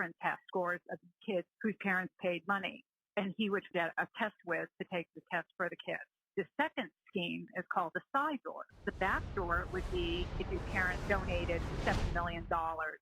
entrance test scores of kids whose parents paid money, and he would get a test whiz to take the test for the kids. The second scheme is called the side door. The back door would be if your parents donated $7 million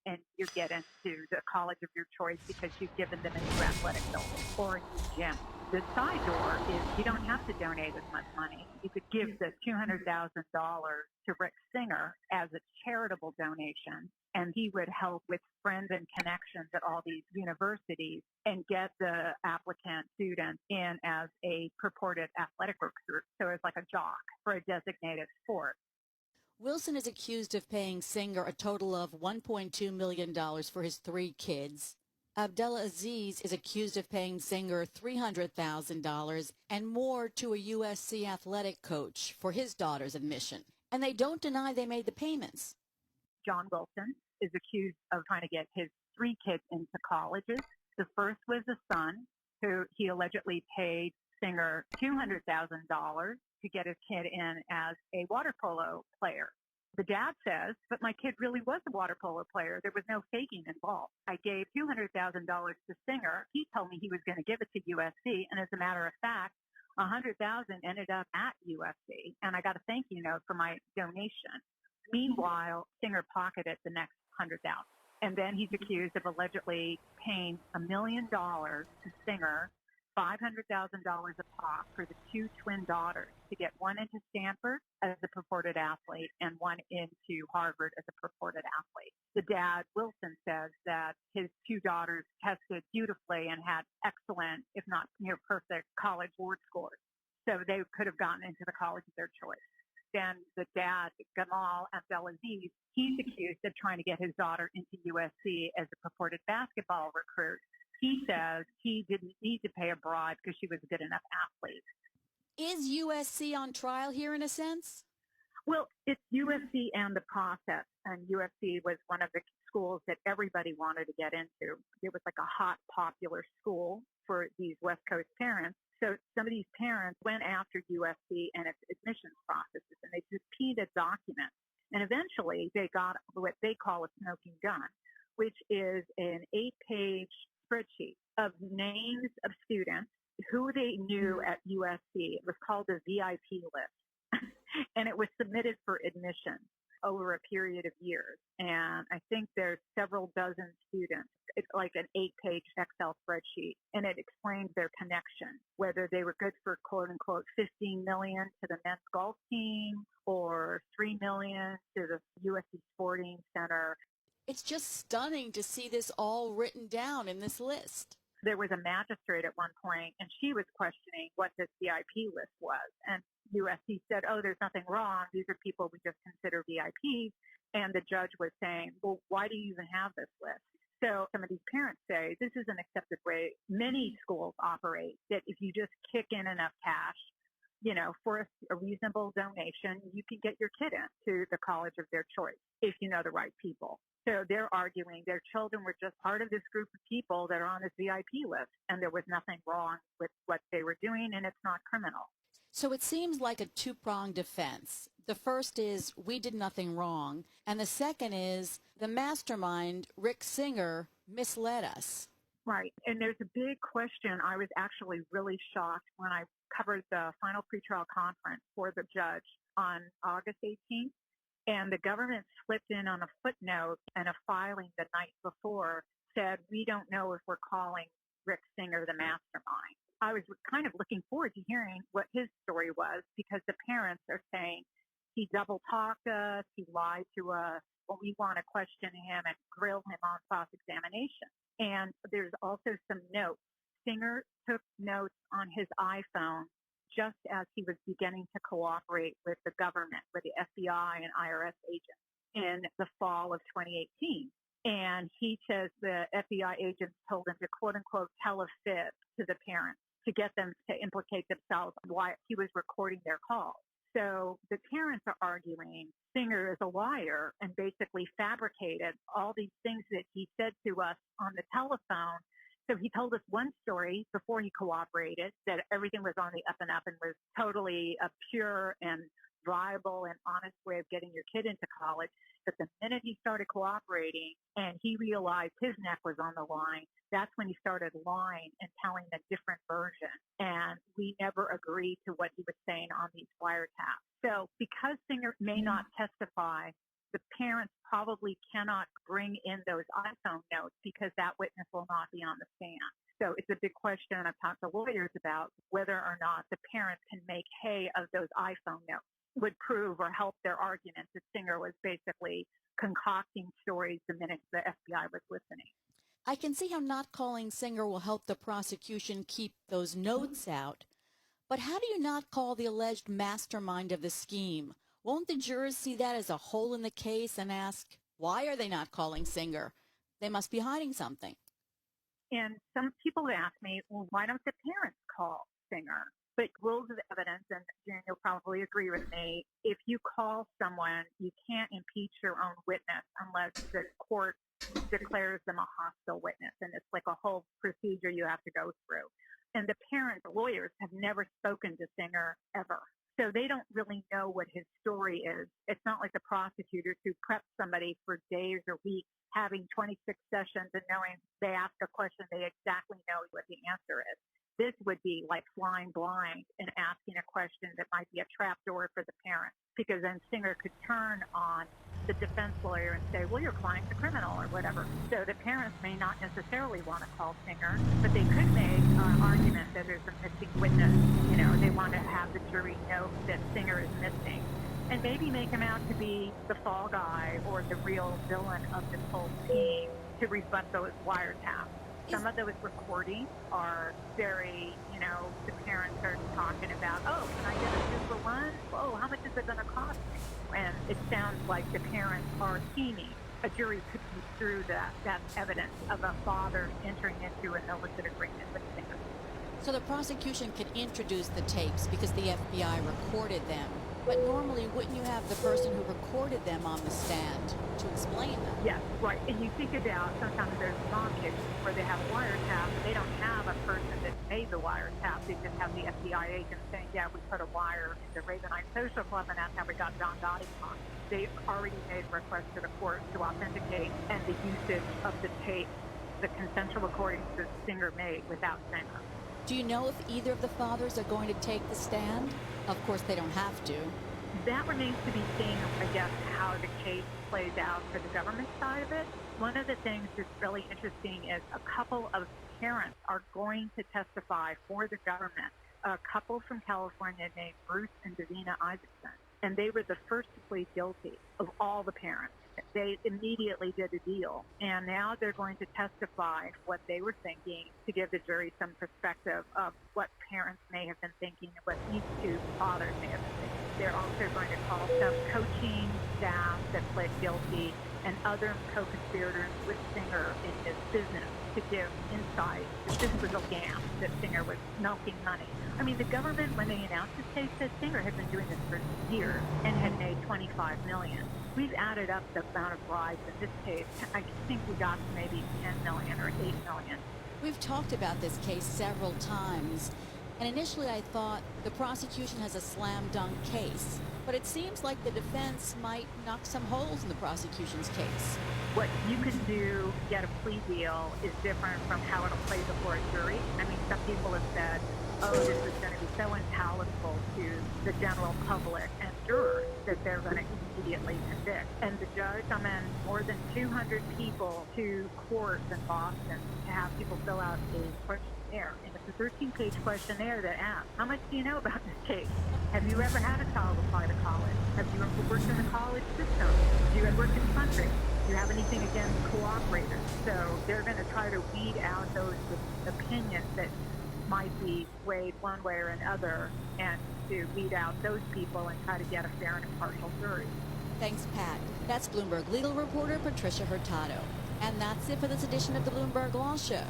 and you get into the college of your choice because you've given them a new athletic building or a new gym. The side door is you don't have to donate as much money. You could give the $200,000 to Rick Singer as a charitable donation, and he would help with friends and connections at all these universities and get the applicant students in as a purported athletic recruit. So it's like a jock for a designated sport. Wilson is accused of paying Singer a total of $1.2 million for his 3 kids. Abdelaziz is accused of paying Singer $300,000 and more to a USC athletic coach for his daughter's admission. And they don't deny they made the payments. John Wilson is accused of trying to get his 3 kids into colleges. The first was a son who he allegedly paid Singer $200,000 to get his kid in as a water polo player. The dad says, but my kid really was a water polo player. There was no faking involved. I gave $200,000 to Singer. He told me he was going to give it to USC. And as a matter of fact, $100,000 ended up at USC. And I got a thank you note for my donation. Meanwhile, Singer pocketed the next $100,000. And then he's accused of allegedly paying $1 million to Singer, $500,000 a pop for the 2 twin daughters to get one into Stanford as a purported athlete and one into Harvard as a purported athlete. The dad, Wilson, says that his 2 daughters tested beautifully and had excellent, if not near perfect, college board scores. So they could have gotten into the college of their choice. Then the dad, Gamal Abdelaziz, he's accused of trying to get his daughter into USC as a purported basketball recruit. He says he didn't need to pay a bribe because she was a good enough athlete. Is USC on trial here in a sense? Well, it's USC and the process. And USC was one of the schools that everybody wanted to get into. It was like a hot, popular school for these West Coast parents. So some of these parents went after USC and its admissions processes, and they subpoenaed documents. And eventually they got what they call a smoking gun, which is an 8-page spreadsheet of names of students who they knew at USC. It was called the VIP list. And it was submitted for admission over a period of years. And I think there's several dozen students. It's like an 8-page Excel spreadsheet. And it explains their connection, whether they were good for, quote unquote, $15 million to the men's golf team or $3 million to the USC Sporting Center. It's just stunning to see this all written down in this list. There was a magistrate at one point, and she was questioning what this VIP list was. And USC said, oh, there's nothing wrong. These are people we just consider VIPs. And the judge was saying, well, why do you even have this list? So some of these parents say this is an accepted way many schools operate, that if you just kick in enough cash, for a reasonable donation, you can get your kid into the college of their choice if you know the right people. So they're arguing their children were just part of this group of people that are on this VIP list, and there was nothing wrong with what they were doing, and it's not criminal. So it seems like a 2-pronged defense. The first is we did nothing wrong, and the second is the mastermind, Rick Singer, misled us. Right, and there's a big question. I was actually really shocked when I covered the final pretrial conference for the judge on August 18th. And the government slipped in on a footnote, and a filing the night before said, we don't know if we're calling Rick Singer the mastermind. I was kind of looking forward to hearing what his story was, because the parents are saying he double-talked us, he lied to us, well, we want to question him and grill him on cross-examination. And there's also some notes. Singer took notes on his iPhone just as he was beginning to cooperate with the government, with the FBI and IRS agents in the fall of 2018. And he says the FBI agents told him to, quote unquote, tell a fib to the parents to get them to implicate themselves why he was recording their calls. So the parents are arguing Singer is a liar and basically fabricated all these things that he said to us on the telephone. So he told us one story before he cooperated, that everything was on the up and up and was totally a pure and viable and honest way of getting your kid into college. But the minute he started cooperating and he realized his neck was on the line, that's when he started lying and telling a different version. And we never agreed to what he was saying on these wiretaps. So because Singer may not testify, the parents probably cannot bring in those iPhone notes because that witness will not be on the stand. So it's a big question I've talked to lawyers about whether or not the parents can make hay of those iPhone notes, would prove or help their argument that Singer was basically concocting stories the minute the FBI was listening. I can see how not calling Singer will help the prosecution keep those notes out. But how do you not call the alleged mastermind of the scheme? Won't the jurors see that as a hole in the case and ask, why are they not calling Singer? They must be hiding something. And some people ask me, well, why don't the parents call Singer? But rules of evidence, and Jen, you'll probably agree with me, if you call someone, you can't impeach your own witness unless the court declares them a hostile witness. And it's like a whole procedure you have to go through. And the parents, lawyers, have never spoken to Singer ever. So they don't really know what his story is. It's not like the prosecutors who prep somebody for days or weeks, having 26 sessions and knowing they ask a question, they exactly know what the answer is. This would be like flying blind and asking a question that might be a trapdoor for the parents, because then Singer could turn on the defense lawyer and say, well, your client's a criminal or whatever. So the parents may not necessarily want to call Singer, but they could make an argument that there's a missing witness. You know, they want to have the jury know that Singer is missing and maybe make him out to be the fall guy or the real villain of this whole scheme to rebut those wiretaps. Some of those recordings are very, you know, the parents are talking about, oh, can I get a 2-for-1? Oh, how much is it going to cost me? And it sounds like the parents are scheming. A jury could be through that evidence of a father entering into an illicit agreement with Singer. So the prosecution can introduce the tapes because the FBI recorded them. But normally, wouldn't you have the person who recorded them on the stand to explain them? Yes, right. And you think about sometimes there's wrong cases where they have wiretaps. They don't have a person that made the wiretap. They just have the FBI agent saying, yeah, we put a wire in the Ravenite Social Club, and that's how we got John Gotti on. They've already made requests to the court to authenticate and the usage of the tape, the consensual recordings that Singer made without Singer. Do you know if either of the fathers are going to take the stand? Of course, they don't have to. That remains to be seen, I guess, how the case plays out for the government side of it. One of the things that's really interesting is a couple of parents are going to testify for the government. A couple from California named Bruce and Davina Isaacson. And they were the first to plead guilty of all the parents. They immediately did a deal. And now they're going to testify what they were thinking to give the jury some perspective of what parents may have been thinking and what these two fathers may have been thinking. They're also going to call some coaching staff that pled guilty and other co-conspirators with Singer in his business to give insight that this was a scam, that Singer was milking money. I mean, the government, when they announced this case, said Singer had been doing this for years and had made $25 million. We've added up the amount of bribes in this case. I think we got to maybe $10 million or $8 million. We've talked about this case several times, and initially I thought the prosecution has a slam dunk case, but it seems like the defense might knock some holes in the prosecution's case. What you can do to get a plea deal is different from how it'll play before a jury. I mean, some people have said, oh, this is going to be so unpalatable to the general public and jurors that they're going to immediately convict. And the judge summoned more than 200 people to court in Boston to have people fill out a questionnaire. And it's a 13-page questionnaire that asks, how much do you know about this case? Have you ever had a child apply to college? Have you ever worked in the college system? Do you ever work in country? Do you have anything against cooperators? So they're going to try to weed out those opinions that might be swayed one way or another, and to weed out those people and try to get a fair and impartial jury. Thanks, Pat. That's Bloomberg legal reporter Patricia Hurtado. And that's it for this edition of the Bloomberg Law Show.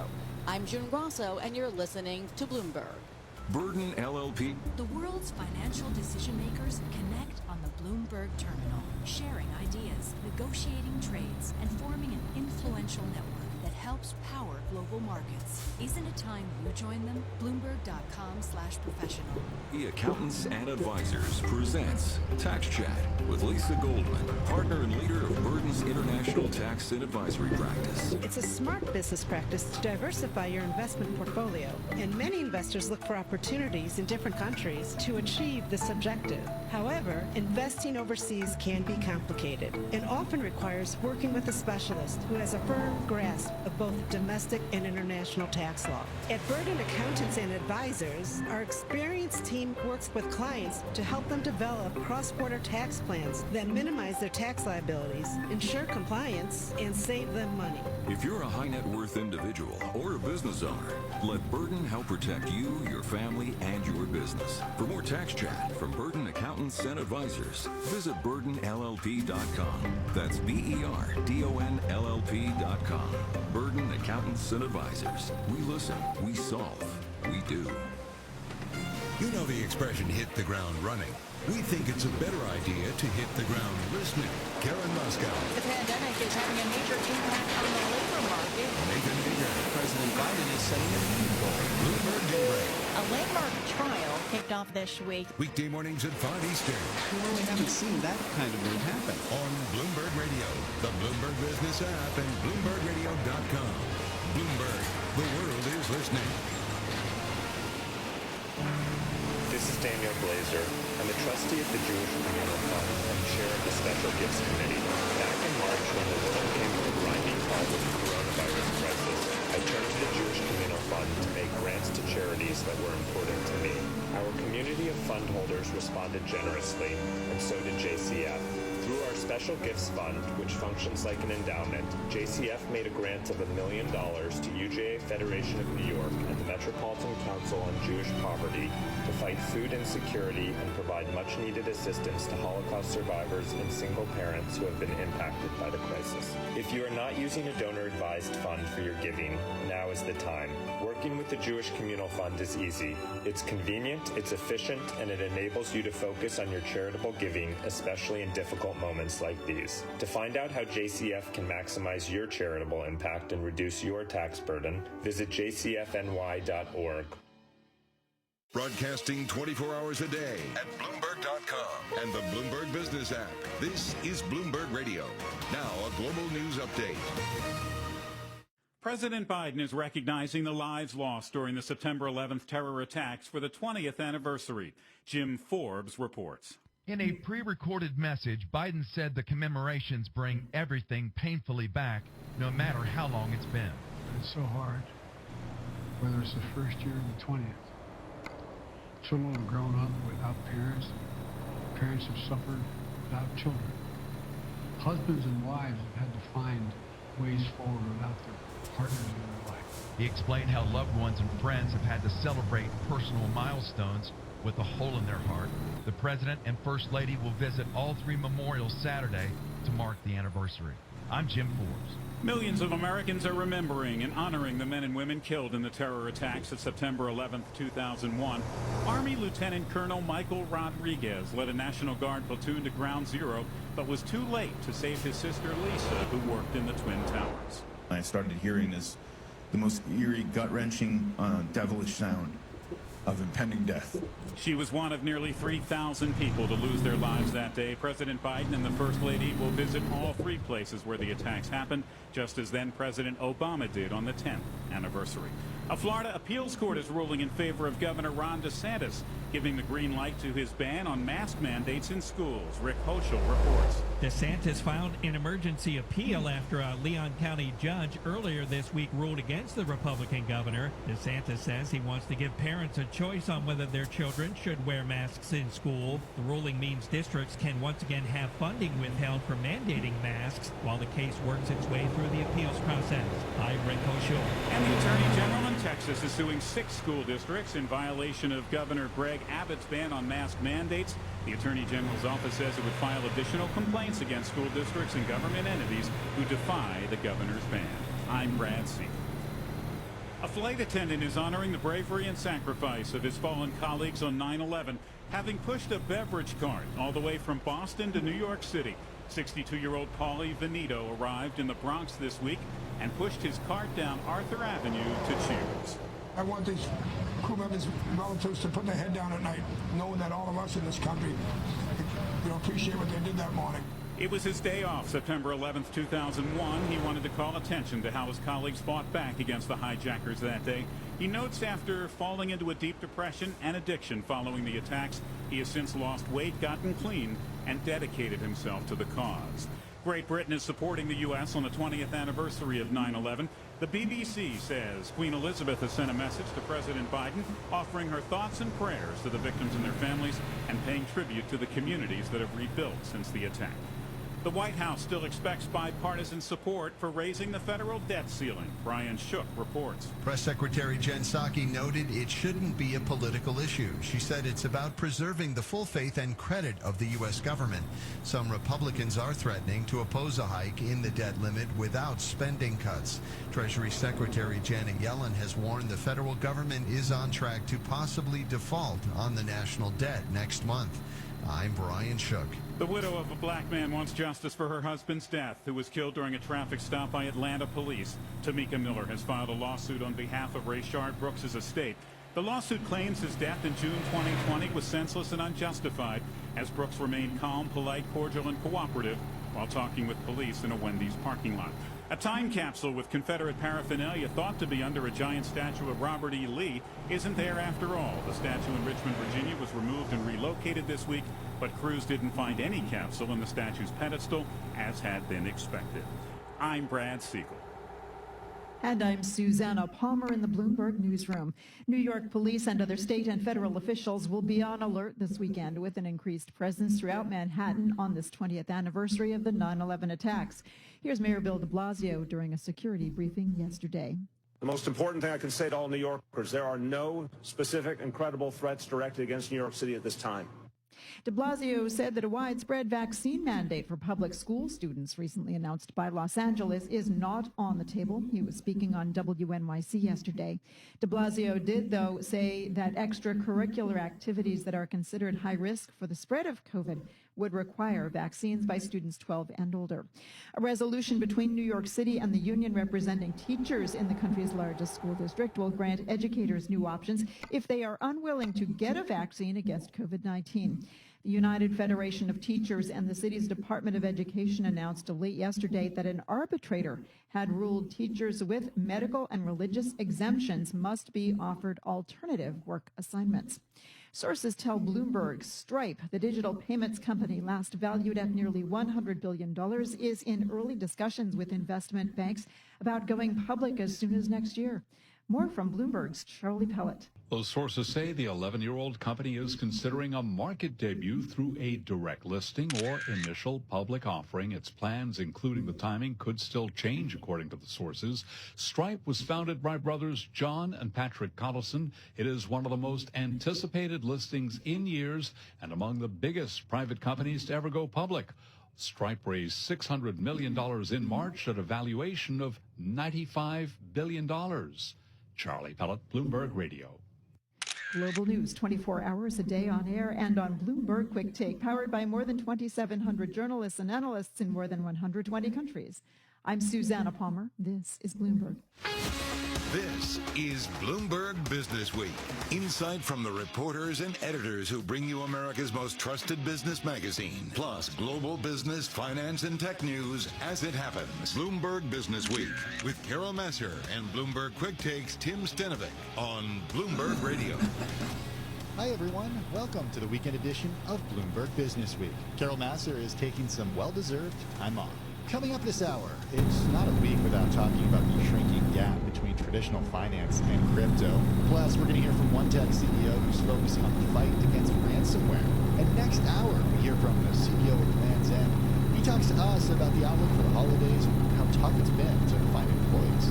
I'm June Grosso, and you're listening to Bloomberg. Burden LLP. The world's financial decision makers connect on the Bloomberg terminal, sharing ideas, negotiating trades, and forming an influential network that helps power global markets. Isn't it time you join them? Bloomberg.com/professional. The Accountants and Advisors presents Tax Chat with Lisa Goldman, partner and leader of Burden's International Tax and Advisory Practice. It's a smart business practice to diversify your investment portfolio, and many investors look for opportunities in different countries to achieve this objective. However, investing overseas can be complicated and often requires working with a specialist who has a firm grasp of both domestic and international tax law. At Burden Accountants and Advisors, our experienced team works with clients to help them develop cross-border tax plans that minimize their tax liabilities, ensure compliance, and save them money. If you're a high net worth individual or a business owner, let Burden help protect you, your family, and your business. For more Tax Chat from Burden Accountants and Advisors, visit burdenllp.com. That's BERDONLLP.com. Burden Accountants and Advisors. We listen, we solve, we do. You know the expression, hit the ground running. We think it's a better idea to hit the ground listening. Karen Moscow. The pandemic is having a major impact on the labor market. Nathan Digger. President Biden is setting a new goal. Bloomberg Daybreak. A landmark trial kicked off this week. Weekday mornings at 5 Eastern. We really haven't seen that kind of move happen. On Bloomberg Radio, the Bloomberg Business app, and BloombergRadio.com. Bloomberg, the world is listening. This is Daniel Glazer. I'm a trustee of the Jewish Communal Fund and chair of the Special Gifts Committee. Back in March, when the world came to a grinding halt with the coronavirus crisis, I turned to the Jewish Communal Fund to make grants to charities that were important to me. Our community of fund holders responded generously, and so did JCF. Through our Special Gifts Fund, which functions like an endowment, JCF made a grant of $1 million to UJA Federation of New York and the Metropolitan Council on Jewish Poverty to fight food insecurity and provide much-needed assistance to Holocaust survivors and single parents who have been impacted by the crisis. If you are not using a donor-advised fund for your giving, now is the time. Working with the Jewish Communal Fund is easy. It's convenient, it's efficient, and it enables you to focus on your charitable giving, especially in difficult moments like these. To find out how JCF can maximize your charitable impact and reduce your tax burden, visit jcfny.org. Broadcasting 24 hours a day at Bloomberg.com and the Bloomberg Business app. This is Bloomberg Radio. Now, a global news update. President Biden is recognizing the lives lost during the September 11th terror attacks for the 20th anniversary. Jim Forbes reports. In a pre-recorded message, Biden said the commemorations bring everything painfully back, no matter how long it's been. It's so hard, whether it's the first year or the 20th. Children have grown up without parents. Parents have suffered without children. Husbands and wives have had to find ways forward without their partners in their life. He explained how loved ones and friends have had to celebrate personal milestones with a hole in their heart. The President and First Lady will visit all three memorials Saturday to mark the anniversary. I'm Jim Forbes. Millions of Americans are remembering and honoring the men and women killed in the terror attacks of September 11th, 2001. Army Lieutenant Colonel Michael Rodriguez led a National Guard platoon to Ground Zero, but was too late to save his sister Lisa, who worked in the Twin Towers. I started hearing the most eerie, gut-wrenching, devilish sound of impending death. She was one of nearly 3,000 people to lose their lives that day. President Biden and the First Lady will visit all three places where the attacks happened, just as then President Obama did on the 10th anniversary. A Florida appeals court is ruling in favor of Governor Ron DeSantis, giving the green light to his ban on mask mandates in schools. Rick Hoschel reports. DeSantis filed an emergency appeal after a Leon County judge earlier this week ruled against the Republican governor. DeSantis says he wants to give parents a choice on whether their children should wear masks in school. The ruling means districts can once again have funding withheld for mandating masks while the case works its way through the appeals process. I'm Rick Hoschel. And the Attorney General in Texas is suing 6 school districts in violation of Governor Greg Abbott's ban on mask mandates. The Attorney General's office says it would file additional complaints against school districts and government entities who defy the governor's ban. I'm Brad Seaton. A flight attendant is honoring the bravery and sacrifice of his fallen colleagues on 9/11, having pushed a beverage cart all the way from Boston to New York City. 62-year-old Paulie Veneto arrived in the Bronx this week. and pushed his cart down Arthur Avenue to cheers. I want these crew members' relatives to put their head down at night, knowing that all of us in this country, appreciate what they did that morning. It was his day off, September 11th, 2001. He wanted to call attention to how his colleagues fought back against the hijackers that day. He notes after falling into a deep depression and addiction following the attacks, he has since lost weight, gotten clean, and dedicated himself to the cause. Great Britain is supporting the U.S. on the 20th anniversary of 9/11. The BBC says Queen Elizabeth has sent a message to President Biden offering her thoughts and prayers to the victims and their families and paying tribute to the communities that have rebuilt since the attack. The White House still expects bipartisan support for raising the federal debt ceiling. Brian Shook reports. Press Secretary Jen Psaki noted it shouldn't be a political issue. She said it's about preserving the full faith and credit of the U.S. government. Some Republicans are threatening to oppose a hike in the debt limit without spending cuts. Treasury Secretary Janet Yellen has warned the federal government is on track to possibly default on the national debt next month. I'm Brian Shook. The widow of a black man wants justice for her husband's death, who was killed during a traffic stop by Atlanta police. Tamika Miller has filed a lawsuit on behalf of Rayshard Brooks' estate. The lawsuit claims his death in June 2020 was senseless and unjustified, as Brooks remained calm, polite, cordial, and cooperative while talking with police in a Wendy's parking lot. A time capsule with Confederate paraphernalia thought to be under a giant statue of Robert E. Lee isn't there after all. The statue in Richmond, Virginia was removed and relocated this week, but crews didn't find any capsule in the statue's pedestal, as had been expected. I'm Brad Siegel. And I'm Susanna Palmer in the Bloomberg Newsroom. New York police and other state and federal officials will be on alert this weekend with an increased presence throughout Manhattan on this 20th anniversary of the 9/11 attacks. Here's Mayor Bill de Blasio during a security briefing yesterday. The most important thing I can say to all New Yorkers, there are no specific and credible threats directed against New York City at this time. De Blasio said that a widespread vaccine mandate for public school students recently announced by Los Angeles is not on the table. He was speaking on WNYC yesterday. De Blasio did, though, say that extracurricular activities that are considered high risk for the spread of COVID would require vaccines by students 12 and older. A resolution between New York City and the union representing teachers in the country's largest school district will grant educators new options if they are unwilling to get a vaccine against COVID-19. The United Federation of Teachers and the city's Department of Education announced late yesterday that an arbitrator had ruled teachers with medical and religious exemptions must be offered alternative work assignments. Sources tell Bloomberg Stripe, the digital payments company last valued at nearly $100 billion, is in early discussions with investment banks about going public as soon as next year. More from Bloomberg's Charlie Pellet. Those sources say the 11-year-old company is considering a market debut through a direct listing or initial public offering. Its plans, including the timing, could still change, according to the sources. Stripe was founded by brothers John and Patrick Collison. It is one of the most anticipated listings in years and among the biggest private companies to ever go public. Stripe raised $600 million in March at a valuation of $95 billion. Charlie Pellet, Bloomberg Radio. Global news 24 hours a day on air and on Bloomberg Quick Take, powered by more than 2,700 journalists and analysts in more than 120 countries. I'm Susanna Palmer. This is Bloomberg. This is Bloomberg Business Week. Insight from the reporters and editors who bring you America's most trusted business magazine. Plus, global business, finance, and tech news as it happens. Bloomberg Business Week with Carol Masser and Bloomberg Quick Takes Tim Stenovic on Bloomberg Radio. Hi, everyone. Welcome to the weekend edition of Bloomberg Business Week. Carol Masser is taking some well-deserved time off. Coming up this hour, it's not a week without talking about the shrinking gap between traditional finance and crypto. Plus, we're going to hear from one tech CEO who's focusing on the fight against ransomware. And next hour, we hear from the CEO of Land's End. He talks to us about the outlook for the holidays and how tough it's been to find employees.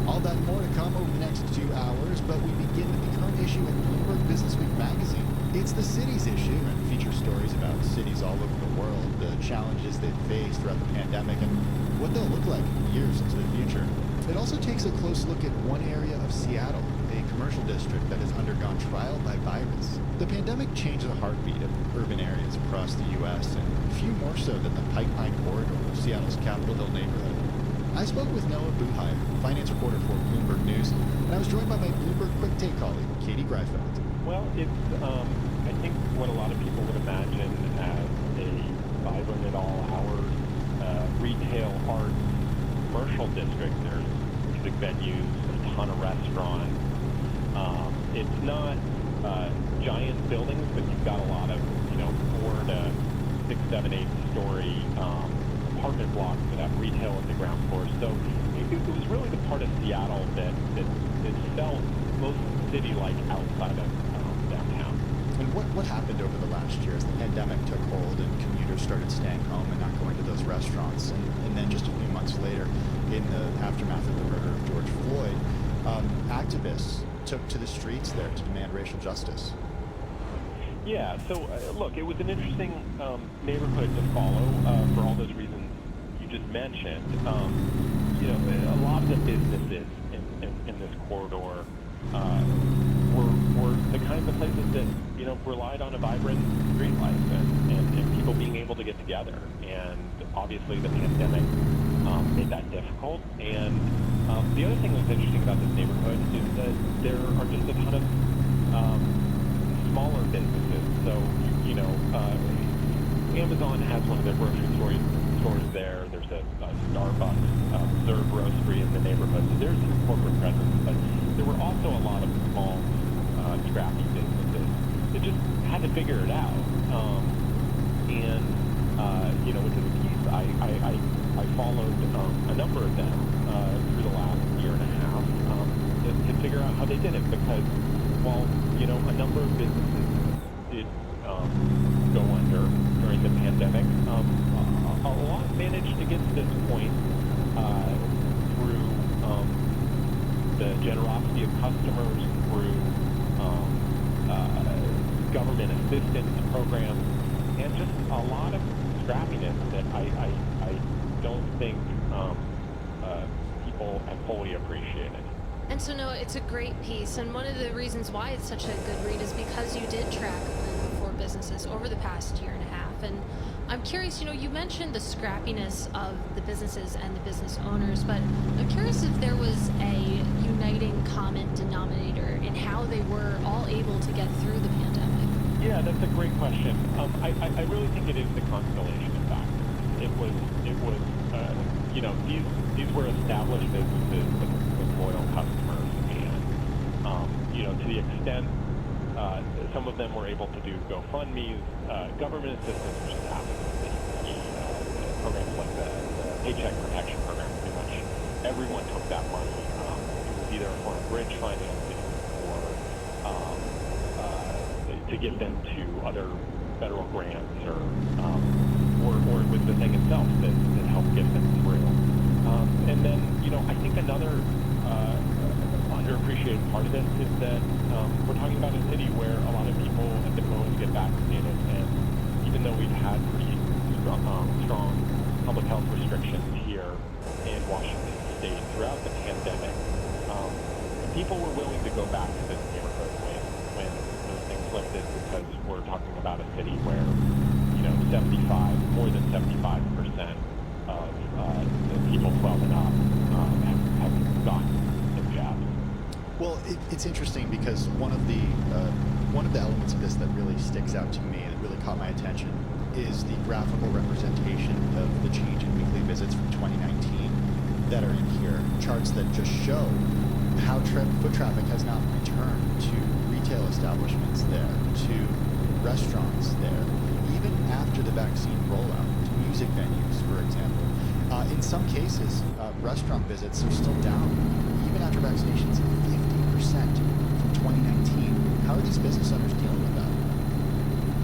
All that and more to come over the next 2 hours, but we begin with the current issue of Bloomberg Business Week magazine. It's the cities issue and features stories about cities all over the world, the challenges they've faced throughout the pandemic, and what they'll look like years into the future. It also takes a close look at one area of Seattle, a commercial district that has undergone trial by virus. The pandemic changed the heartbeat of urban areas across the U.S., and few more so than the Pike Pine corridor of Seattle's Capitol Hill neighborhood. I spoke with Noah Buhai, finance reporter for Bloomberg News, and I was joined by my Bloomberg Quick Take colleague, Katie Greifeld. Well, it's, I think what a lot of people would imagine as a vibrant at all hours retail, art, commercial district. There's music venues, a ton of restaurants. It's not giant buildings, but you've got a lot of, 4 to 6, 7, 8 story apartment blocks that have retail at the ground floor. So it was really the part of Seattle that felt most city-like outside of downtown. And what happened over the last year as the pandemic took hold and commuters started staying home and not going to those restaurants? And then just a few months later, in the aftermath of the murder of George Floyd, activists took to the streets there to demand racial justice. Yeah, so look, it was an interesting neighborhood to follow for all those reasons you just mentioned. A lot of the businesses in this corridor were the kinds of places that, relied on a vibrant street life and people being able to get together. And obviously the pandemic made that difficult. And the other thing that's interesting about this neighborhood is that there are just a ton of smaller businesses. So, Amazon has one of their grocery stores there. There's a Starbucks, Serve Roastery in the neighborhood. So there's some corporate presence. But there were also a lot of small, scrappy businesses that just had to figure it out. Within the piece, I followed a number of them through the last year and a half to figure out how they did it. Because while, a number of businesses did go under during the pandemic, a lot managed to get to this point through the generosity of customers, through government assistance programs, and just a lot of scrappiness that I don't think people have fully appreciated. And so, no, it's a great piece, and one of the reasons why it's such a good read is because you did track the 4 businesses over the past year and a half. And I'm curious, you mentioned the scrappiness of the businesses and the business owners, but I'm curious if there was a uniting common denominator in how they were all able to get through the pandemic. Yeah, that's a great question. I really think it is the constellation of factors. It was these were established businesses with loyal customers, and to the extent some of them were able to do GoFundMes, government assistance, which is happening, programs like the Paycheck Protection Program. Pretty much everyone took that money. It was either for bridge financing or to give them to other federal grants, or it was the thing itself that helped get them through. And then, I think another underappreciated part of this is that we're talking about a city where a lot of people have been willing to get vaccinated, and even though we've had pretty strong public health restrictions here in Washington State throughout the pandemic, people were willing to go back to this neighborhood when those things lifted, because we're talking about a city where, more than 75% of the people 12 and up have gotten the jabs. Well, it's interesting because one of the elements of this that really sticks out to me and really caught my attention is the graphical representation of the change in weekly visits from 2019 that are in here. Charts that just show how foot traffic has not returned to retail establishments there, to restaurants there, even after the vaccine rollout, to music venues, for example. In some cases, restaurant visits are still down, even after vaccinations, 50% from 2019. How are these business owners dealing with that?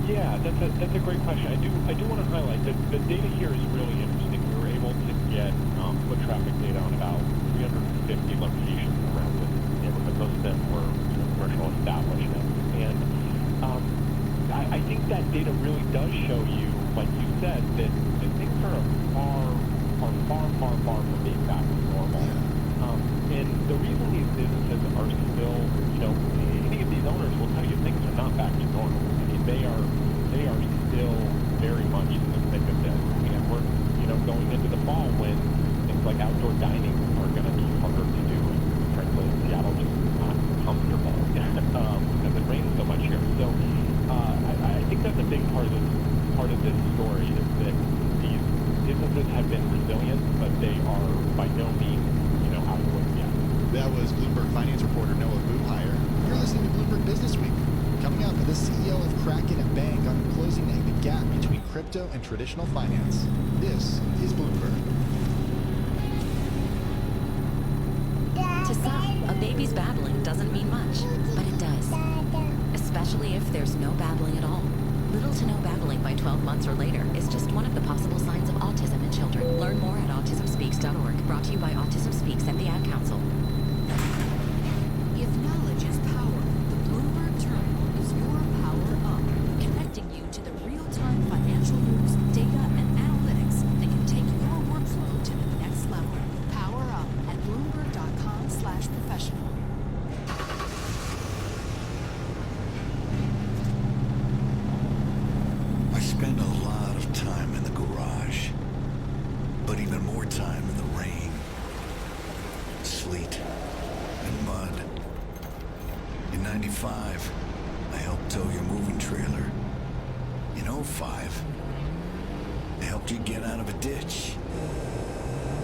Yeah, that's a great question. I do want to highlight that the data here is really interesting. We were able to get foot traffic data on about 350 locations around the neighborhood. Most of them were commercial establishments, and I think that data really does show you, like you said, that things are far from being back to normal. And the reason these businesses are still, any of these owners will tell you things are not back to normal. I mean, they are still very much in the thick of this. And we're, going into the fall when things like outdoor crypto and traditional finance. This is Bloomberg. To some, a baby's babbling doesn't mean much, but it does. Especially if there's no babbling at all. Little to no babbling by 12 months or later is just one of the possible signs of autism in children. Learn more at autismspeaks.org. Brought to you by Autism Speaks and the Ad Council. If knowledge is power, the Bloomberg Terminal is your power up, connecting you to the real-time financial news, data, and analytics that can take your workflow to the next level. Power up at bloomberg.com/professional. I spend a lot of time in the garage, but even more time in the rain, sleet, and mud. In 95, I helped tow your moving trailer. In 05, I helped you get out of a ditch.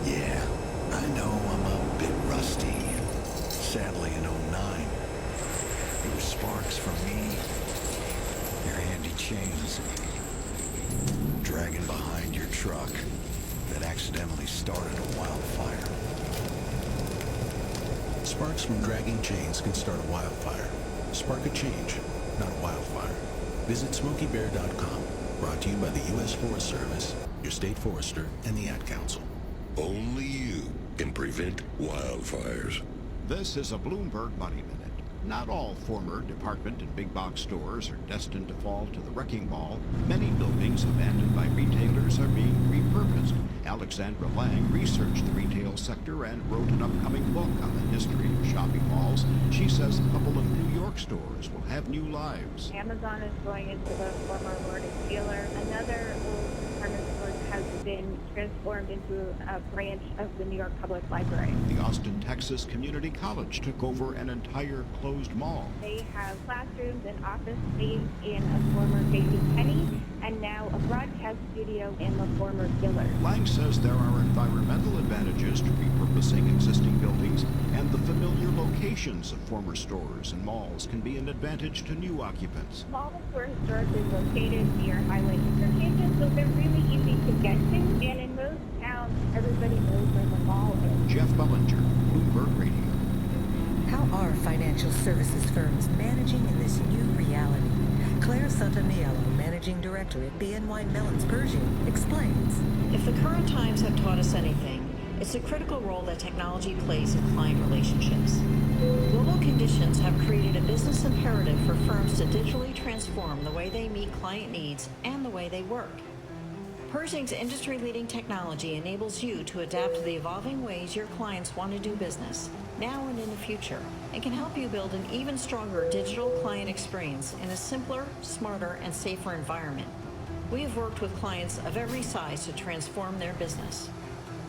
Yeah, I know I'm a bit rusty. Sadly, in 09, it was sparks for me. Your handy chains dragging behind your truck that accidentally started a wildfire. Sparks from dragging chains can start a wildfire. Spark a change, not a wildfire. Visit SmokeyBear.com. Brought to you by the U.S. Forest Service, your state forester, and the Ad Council. Only you can prevent wildfires. This is a Bloomberg Money Minute. Not all former department and big box stores are destined to fall to the wrecking ball. Many buildings abandoned by retailers are being repurposed. Alexandra Lang researched the retail sector and wrote an upcoming book on the history of shopping malls. She says a couple of New York stores will have new lives. Amazon is going into the former Lord & Taylor. Another old department store has been transformed into a branch of the New York Public Library. The Austin, Texas Community College took over an entire closed mall. They have classrooms and office space in a former JCPenney and now a broadcast studio in the former Dillard. Lang says there are environmental advantages to repurposing existing buildings, and the familiar locations of former stores and malls can be an advantage to new occupants. Malls were historically located near highway interchanges, so they're really easy to get to, and in most towns, everybody knows where the mall is. Jeff Bellinger, Bloomberg Radio. How are financial services firms managing in this new reality? Claire Santaniello, Managing Director at BNY Mellon's Pershing, explains. If the current times have taught us anything, it's the critical role that technology plays in client relationships. Global conditions have created a business imperative for firms to digitally transform the way they meet client needs and the way they work. Pershing's industry-leading technology enables you to adapt to the evolving ways your clients want to do business, now and in the future, and can help you build an even stronger digital client experience in a simpler, smarter, and safer environment. We have worked with clients of every size to transform their business.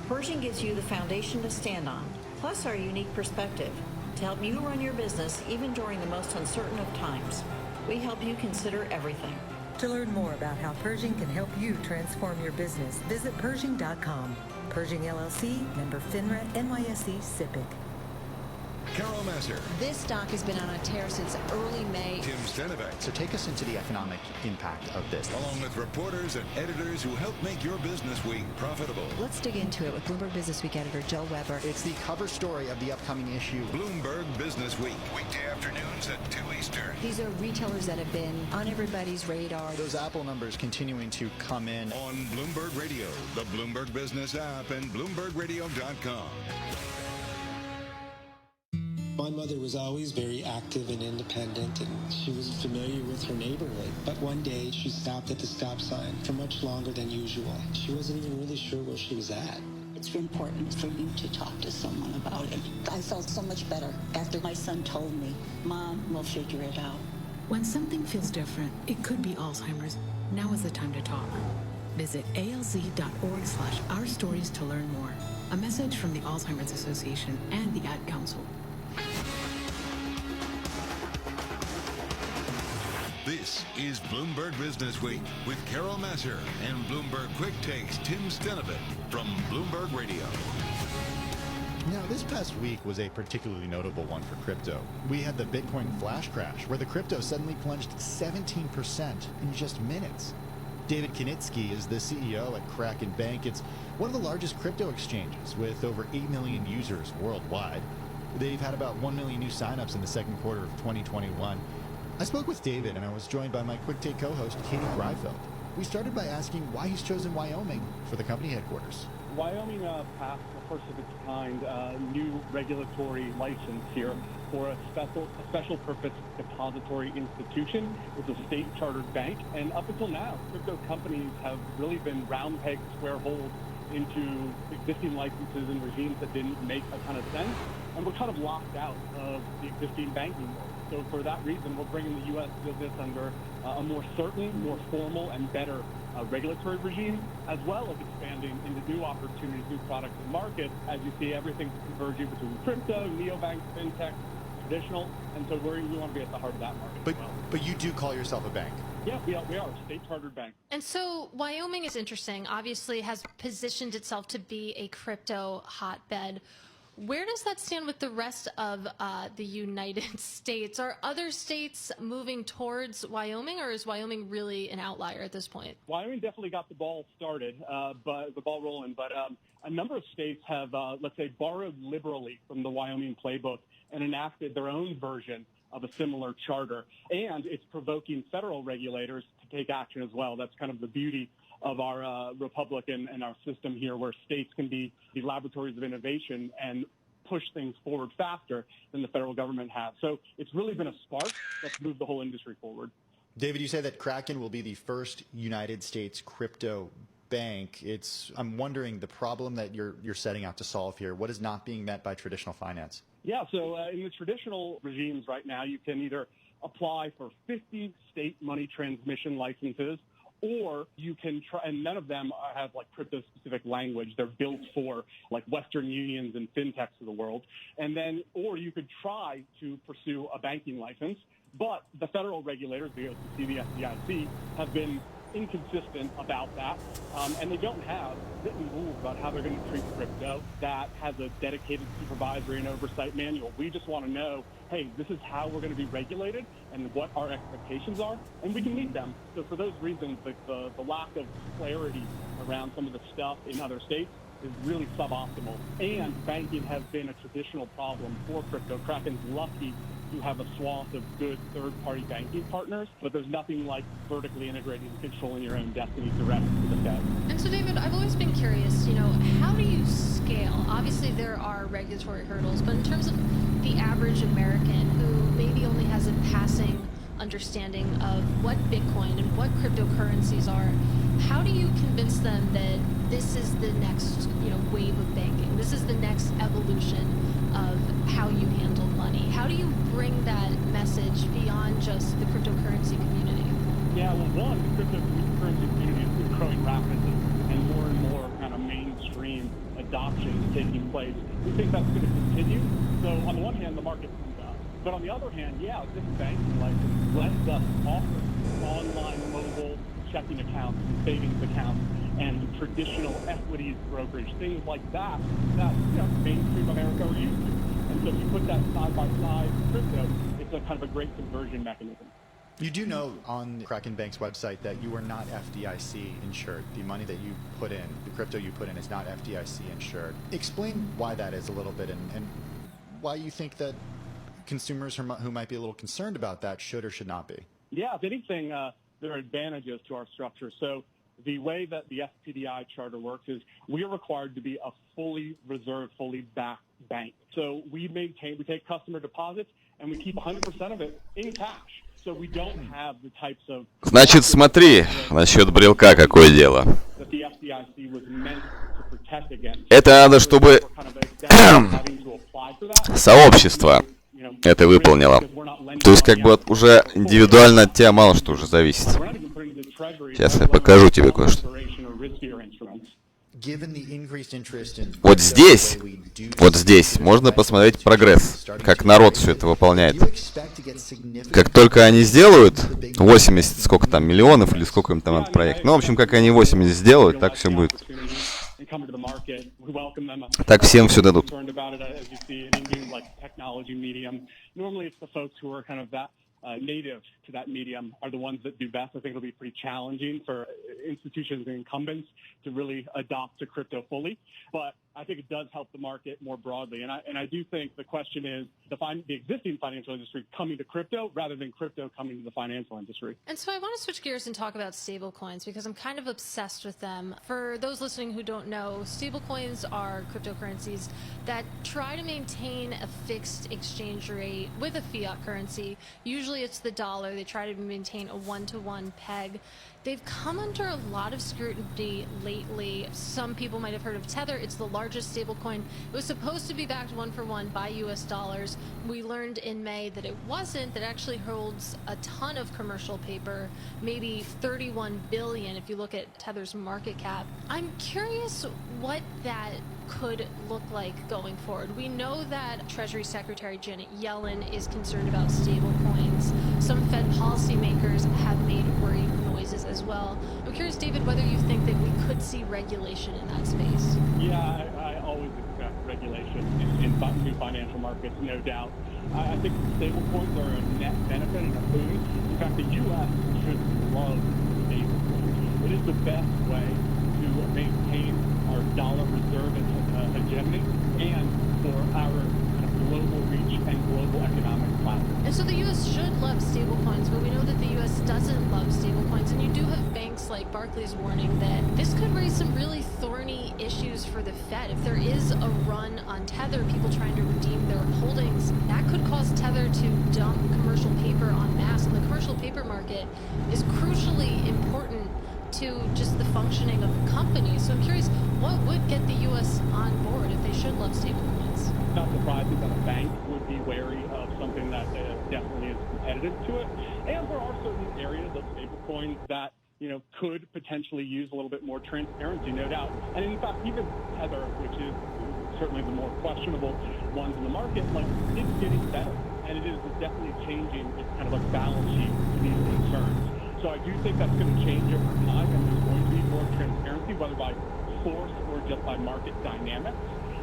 Pershing gives you the foundation to stand on, plus our unique perspective, to help you run your business even during the most uncertain of times. We help you consider everything. To learn more about how Pershing can help you transform your business, visit Pershing.com. Pershing LLC, member FINRA, NYSE, SIPC. Carol Messer. This stock has been on a tear since early May. Tim Stenivek. So take us into the economic impact of this. Along with reporters and editors who help make your business week profitable. Let's dig into it with Bloomberg Business Week editor Joe Weber. It's the cover story of the upcoming issue. Bloomberg Business Week. Weekday afternoons at 2 Eastern. These are retailers that have been on everybody's radar. Those Apple numbers continuing to come in. On Bloomberg Radio, the Bloomberg Business app, and BloombergRadio.com. My mother was always very active and independent, and she was familiar with her neighborhood. But one day, she stopped at the stop sign for much longer than usual. She wasn't even really sure where she was at. It's important for you to talk to someone about it. I felt so much better after my son told me, Mom, we'll figure it out. When something feels different, it could be Alzheimer's. Now is the time to talk. Visit alz.org/ourstories to learn more. A message from the Alzheimer's Association and the Ad Council. This is Bloomberg Business Week with Carol Messer and Bloomberg Quick Takes Tim Stenivek from Bloomberg Radio. Now, this past week was a particularly notable one for crypto. We had the Bitcoin flash crash, where the crypto suddenly plunged 17% in just minutes. David Knitsky is the CEO at Kraken Bank. It's one of the largest crypto exchanges with over 8 million users worldwide. They've had about 1 million new signups in the second quarter of 2021. I spoke with David, and I was joined by my Quick Take co-host, Katie Greifeld. We started by asking why he's chosen Wyoming for the company headquarters. Wyoming passed the first of its kind new regulatory license here for a special purpose depository institution. It's a state chartered bank, and up until now, crypto companies have really been round peg square holes into existing licenses and regimes that didn't make a ton of sense, and we're kind of locked out of the existing banking world. So for that reason, we're bringing the U.S. business under a more certain, more formal, and better regulatory regime, as well as expanding into new opportunities, new products and markets. As you see, everything's converging between crypto, neobanks, fintech, traditional, and so we want to be at the heart of that market. But you do call yourself a bank. Yeah, we are a state-chartered bank. And so Wyoming is interesting. Obviously, has positioned itself to be a crypto hotbed. Where does that stand with the rest of the United States? Are other states moving towards Wyoming, or is Wyoming really an outlier at this point? Wyoming definitely got the ball started, but the ball rolling. But a number of states have, let's say, borrowed liberally from the Wyoming playbook and enacted their own version of a similar charter. And it's provoking federal regulators to take action as well. That's kind of the beauty of our republic and our system here, where states can be the laboratories of innovation and push things forward faster than the federal government has. So it's really been a spark that's moved the whole industry forward. David, you say that Kraken will be the first United States crypto bank. I'm wondering the problem that you're setting out to solve here. What is not being met by traditional finance? Yeah, so in the traditional regimes right now, you can either apply for 50 state money transmission licenses, or you can try, and none of them have like crypto-specific language. They're built for like Western unions and fintechs of the world. And then, or you could try to pursue a banking license, but the federal regulators, the OCC, the FDIC, have been inconsistent about that, and they don't have written rules about how they're going to treat crypto that has a dedicated supervisory and oversight manual. We just want to know, hey, this is how we're going to be regulated and what our expectations are, and we can meet them. So for those reasons, the lack of clarity around some of the stuff in other states is really suboptimal. And banking has been a traditional problem for crypto. Kraken's lucky to have a swath of good third-party banking partners, but there's nothing like vertically integrating and controlling your own destiny direct to the Fed. And so, David, I've always been curious, how do you scale? Obviously, there are regulatory hurdles, but in terms of the average American who maybe only has a passing understanding of what Bitcoin and what cryptocurrencies are, how do you convince them that this is the next, wave of banking? This is the next evolution of how you handle money. How do you bring that message beyond just the cryptocurrency community? Yeah, well, one, the cryptocurrency community is growing rapidly, and more kind of mainstream adoption is taking place. We think that's going to continue. So on the one hand, the market comes up. But on the other hand, this banking license lets us offer online mobile checking accounts and savings accounts and traditional equities brokerage, things like that mainstream America are used to. And so if you put that side by side with crypto, it's a kind of a great conversion mechanism. You do know on Kraken Bank's website that you are not FDIC insured. The money that you put in, the crypto you put in, is not FDIC insured. Explain why that is a little bit, and why you think that consumers who might be a little concerned about that should or should not be. Yeah, if anything, there are advantages to our structure. So the way that the FPDI charter works is we are required to be a fully reserved, fully backed bank. So we take customer deposits, and we keep 100% of it in cash. So we don't have the types of... Значит, смотри, насчет брелка какое дело. that the FDIC was meant to protect against. Это надо, чтобы сообщество это выполнило. То есть как бы уже индивидуально от тебя мало что уже зависит. Сейчас я покажу тебе кое-что. Вот здесь можно посмотреть прогресс, как народ все это выполняет. Как только они сделают 80, сколько там, миллионов или сколько им там надо проект. Ну, в общем, как они 80 сделают, так все будет. Так всем все дадут. native to that medium are the ones that do best. I think it'll be pretty challenging for institutions and incumbents to really adopt to crypto fully, but I think it does help the market more broadly. And I do think the question is the existing financial industry coming to crypto rather than crypto coming to the financial industry. And so I want to switch gears and talk about stablecoins because I'm kind of obsessed with them. For those listening who don't know, stablecoins are cryptocurrencies that try to maintain a fixed exchange rate with a fiat currency. Usually it's the dollar. They try to maintain a one-to-one peg. They've come under a lot of scrutiny lately. Some people might have heard of Tether. It's the largest stablecoin. It was supposed to be backed one-for-one by US dollars. We learned in May that it wasn't, that it actually holds a ton of commercial paper, maybe 31 billion if you look at Tether's market cap. I'm curious what that could look like going forward. We know that Treasury Secretary Janet Yellen is concerned about stablecoins. Some Fed policymakers have made worried noises as well. I'm curious, David, whether you think that we could see regulation in that space. Yeah, I always expect regulation in new financial markets, no doubt. I think stablecoins are a net benefit and a boon. In fact, the U.S. should love stablecoins. It is the best way to maintain our dollar reserve hegemony and for our global reach and global economic platform. And so the U.S. should love stablecoins, but we know that the U.S. doesn't love stablecoins, and you do have banks like Barclays warning that this could raise some really thorny issues for the Fed. If there is a run on Tether, people trying to redeem their holdings, that could cause Tether to dump commercial paper en masse, and the commercial paper market is crucially important to just the functioning of the company. So I'm curious, what would get the U.S. on board if they should love stablecoins? Not surprising that a bank would be wary of something that definitely is competitive to it. And there are certain areas of stablecoins that, could potentially use a little bit more transparency, no doubt. And in fact, even Tether, which is certainly the more questionable ones in the market, it's getting better. And it is definitely changing its kind of balance sheet to these concerns. So I do think that's going to change over time, and there's going to be more transparency, whether by force or just by market dynamics.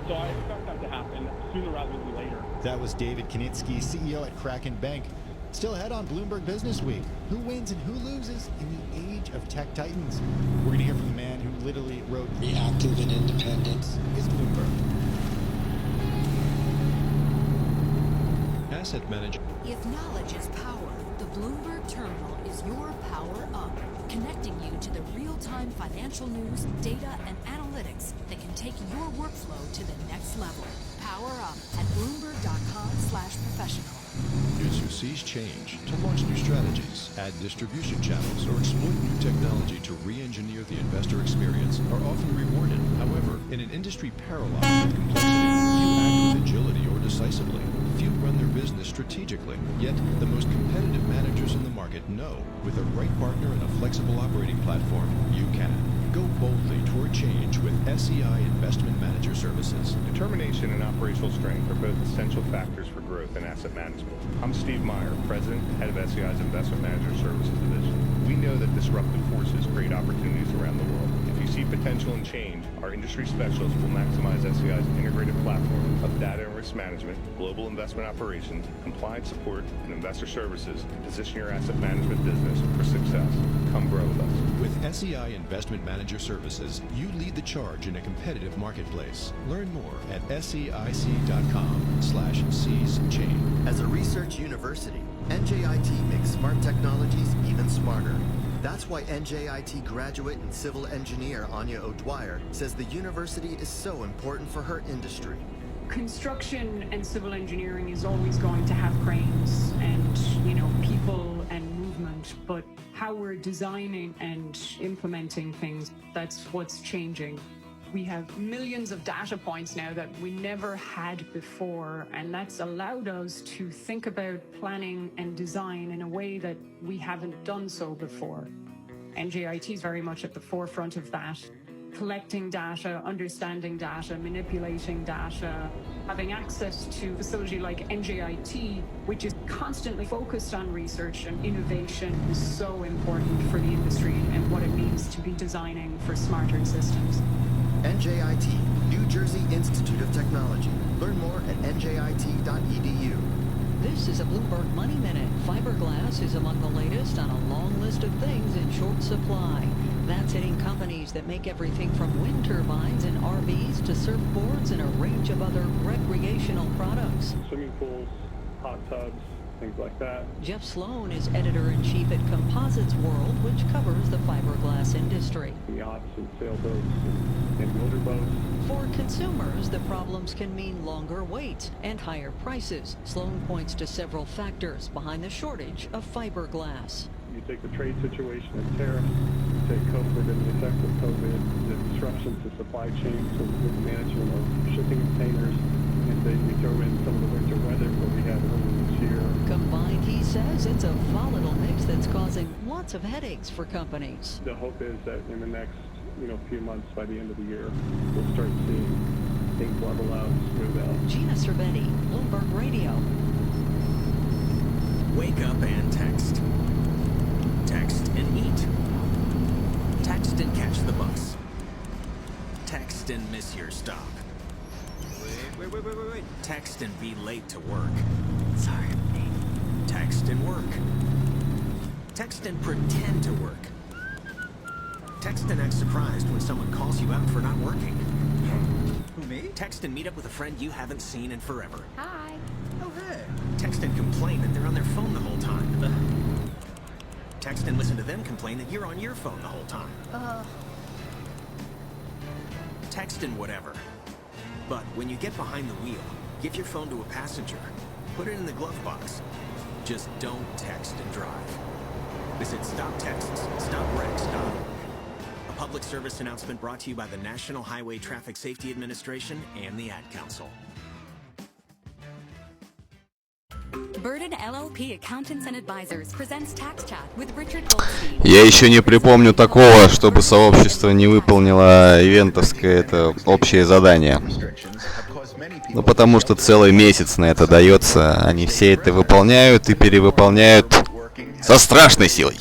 So I expect that to happen sooner rather than later. That was David Knitsky, CEO at Kraken Bank. Still ahead on Bloomberg Business Week. Who wins and who loses in the age of tech titans? We're going to hear from the man who literally wrote Reactive and Independent is Bloomberg. Asset manager. If knowledge is power, the Bloomberg Terminal is your power up, connecting you to the real-time financial news, data, and analytics that can take your workflow to the next level. Power up at Bloomberg.com/professional. Users who seize change to launch new strategies, add distribution channels, or exploit new technology to re-engineer the investor experience are often rewarded. However, in an industry paralyzed with complexity, few act with agility or decisively. Few run their business strategically. Yet, the most competitive managers in the market know, with the right partner and a flexible operating platform, you can. Go boldly toward change with SEI Investment Manager Services. Determination and operational strength are both essential factors for growth in asset management. I'm Steve Meyer, President and Head of SEI's Investment Manager Services Division. We know that disruptive forces create opportunities around the world. If you see potential in change, our industry specialists will maximize SEI's integrated platform of data and risk management, global investment operations, compliance support, and investor services to position your asset management business for success. Come grow with us. With SEI Investment Manager Services, you lead the charge in a competitive marketplace. Learn more at SEIC.com/seize-change. As a research university, NJIT makes smart technologies even smarter. That's why NJIT graduate and civil engineer Anya O'Dwyer says the university is so important for her industry. Construction and civil engineering is always going to have cranes and, people and movement, but how we're designing and implementing things, that's what's changing. We have millions of data points now that we never had before, and that's allowed us to think about planning and design in a way that we haven't done so before. NJIT is very much at the forefront of that. Collecting data, understanding data, manipulating data, having access to a facility like NJIT, which is constantly focused on research and innovation, is so important for the industry and what it means to be designing for smarter systems. NJIT, New Jersey Institute of Technology. Learn more at njit.edu. This is a Bloomberg Money Minute. Fiberglass is among the latest on a long list of things in short supply. That's hitting companies that make everything from wind turbines and RVs to surfboards and a range of other recreational products. Swimming pools, hot tubs, things like that. Jeff Sloan is editor-in-chief at Composites World, which covers the fiberglass industry. Yachts and sailboats and motorboats. For consumers, the problems can mean longer waits and higher prices. Sloan points to several factors behind the shortage of fiberglass. You take the trade situation and tariffs, you take COVID and the effects of COVID, the disruptions to supply chains with the management of shipping containers, and then you throw in some of the winter weather that we had earlier this year. Combined, he says, it's a volatile mix that's causing lots of headaches for companies. The hope is that in the next few months, by the end of the year, we'll start seeing things level out, smooth out. Gina Cervetti, Bloomberg Radio. Wake up and text. Text and eat. Text and catch the bus. Text and miss your stop. Wait. Text and be late to work. Sorry. Text and work. Text and pretend to work. Text and act surprised when someone calls you out for not working. Who, me? Text and meet up with a friend you haven't seen in forever. Hi. Oh, hey. Text and complain that they're on their phone the whole time. Text and listen to them complain that you're on your phone the whole time. Text and whatever. But when you get behind the wheel, give your phone to a passenger. Put it in the glove box. Just don't text and drive. Visit StopTextsStopWrecks.org. A public service announcement brought to you by the National Highway Traffic Safety Administration and the Ad Council. Burden LLP Accountants and Advisors presents Tax Chat with Richard Goldstein. Я еще не припомню такого, чтобы сообщество не выполнило ивентовское это общее задание. Ну потому что целый месяц на это дается, они все это выполняют и перевыполняют со страшной силой.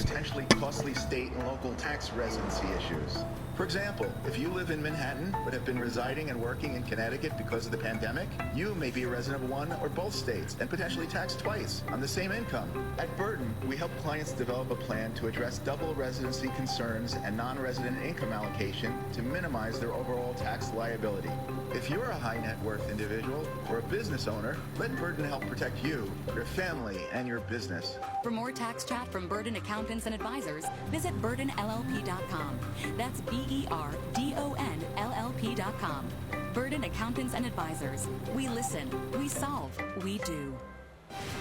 For example, if you live in Manhattan but have been residing and working in Connecticut because of the pandemic, you may be a resident of one or both states and potentially taxed twice on the same income. At Burden, we help clients develop a plan to address double residency concerns and non-resident income allocation to minimize their overall tax liability. If you're a high net worth individual or a business owner, let Burden help protect you, your family, and your business. For more Tax Chat from Burden Accountants and Advisors, visit burdenllp.com. That's BERDONLLP.com. Burden Accountants and Advisors. We listen, we solve, we do.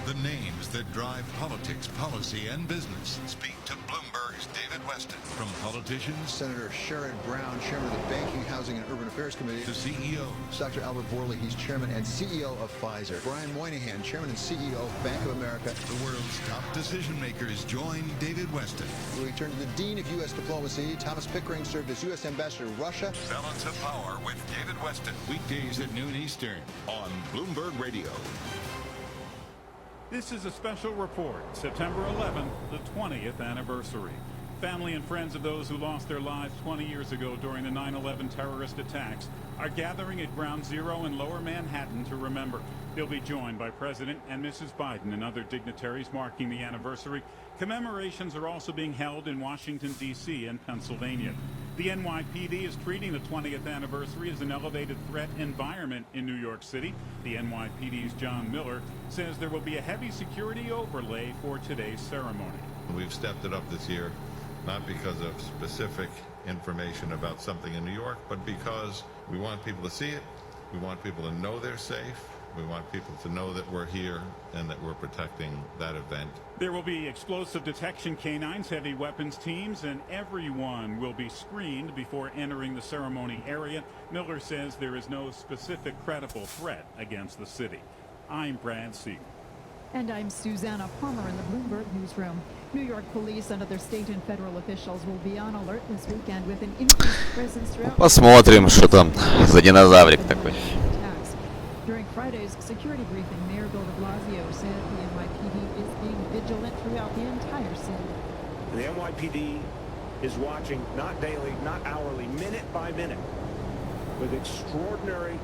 The names that drive politics, policy, and business. Speak to Bloomberg's David Weston. From politicians, Senator Sherrod Brown, chairman of the Banking, Housing, and Urban Affairs Committee, to CEOs. Dr. Albert Bourla, he's chairman and CEO of Pfizer. Brian Moynihan, chairman and CEO of Bank of America. The world's top decision makers join David Weston. We turn to the Dean of U.S. Diplomacy. Thomas Pickering served as U.S. Ambassador to Russia. Balance of Power with David Weston. Weekdays at noon Eastern on Bloomberg Radio. This is a special report, September 11th, the 20th anniversary. Family and friends of those who lost their lives 20 years ago during the 9/11 terrorist attacks are gathering at Ground Zero in Lower Manhattan to remember. They'll be joined by President and Mrs. Biden and other dignitaries marking the anniversary. Commemorations are also being held in Washington, D.C. and Pennsylvania. The NYPD is treating the 20th anniversary as an elevated threat environment in New York City. The NYPD's John Miller says there will be a heavy security overlay for today's ceremony. We've stepped it up this year, not because of specific information about something in New York, but because we want people to see it. We want people to know they're safe. We want people to know that we're here and that we're protecting that event. There will be explosive detection canines, heavy weapons teams, and everyone will be screened before entering the ceremony area. Miller says there is no specific credible threat against the city. I'm Brad Siegel. And I'm Susanna Palmer in the Bloomberg Newsroom. New York police and other state and federal officials will be on alert this weekend with an increased presence throughout. Посмотрим, что там за динозаврик такой. During Friday's security briefing, Mayor Bill de Blasio said the NYPD is being vigilant throughout the entire city. The NYPD is watching not daily, not hourly, minute by minute, with extraordinary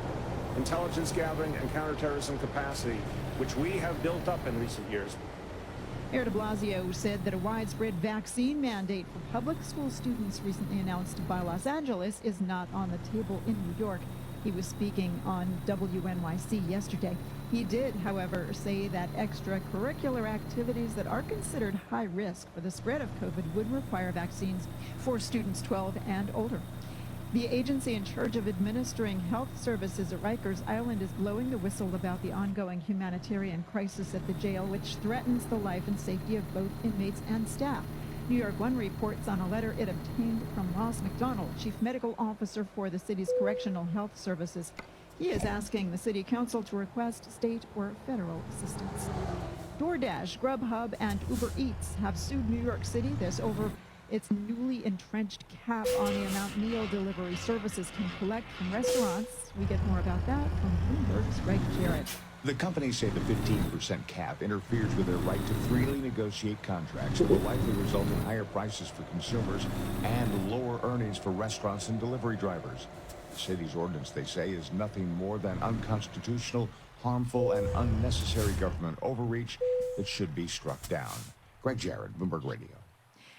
intelligence gathering and counterterrorism capacity which we have built up in recent years. Mayor de Blasio said that a widespread vaccine mandate for public school students recently announced by Los Angeles is not on the table in New York. He was speaking on WNYC yesterday. He did, however, say that extracurricular activities that are considered high risk for the spread of COVID would require vaccines for students 12 and older. The agency in charge of administering health services at Rikers Island is blowing the whistle about the ongoing humanitarian crisis at the jail, which threatens the life and safety of both inmates and staff. New York One reports on a letter it obtained from Ross McDonald, Chief Medical Officer for the city's Correctional Health Services. He is asking the City Council to request state or federal assistance. DoorDash, Grubhub, and Uber Eats have sued New York City this over its newly entrenched cap on the amount meal delivery services can collect from restaurants. We get more about that from Bloomberg's Greg Jarrett. The companies say the 15% cap interferes with their right to freely negotiate contracts and will likely result in higher prices for consumers and lower earnings for restaurants and delivery drivers. The city's ordinance, they say, is nothing more than unconstitutional, harmful, and unnecessary government overreach that should be struck down. Greg Jarrett, Bloomberg Radio.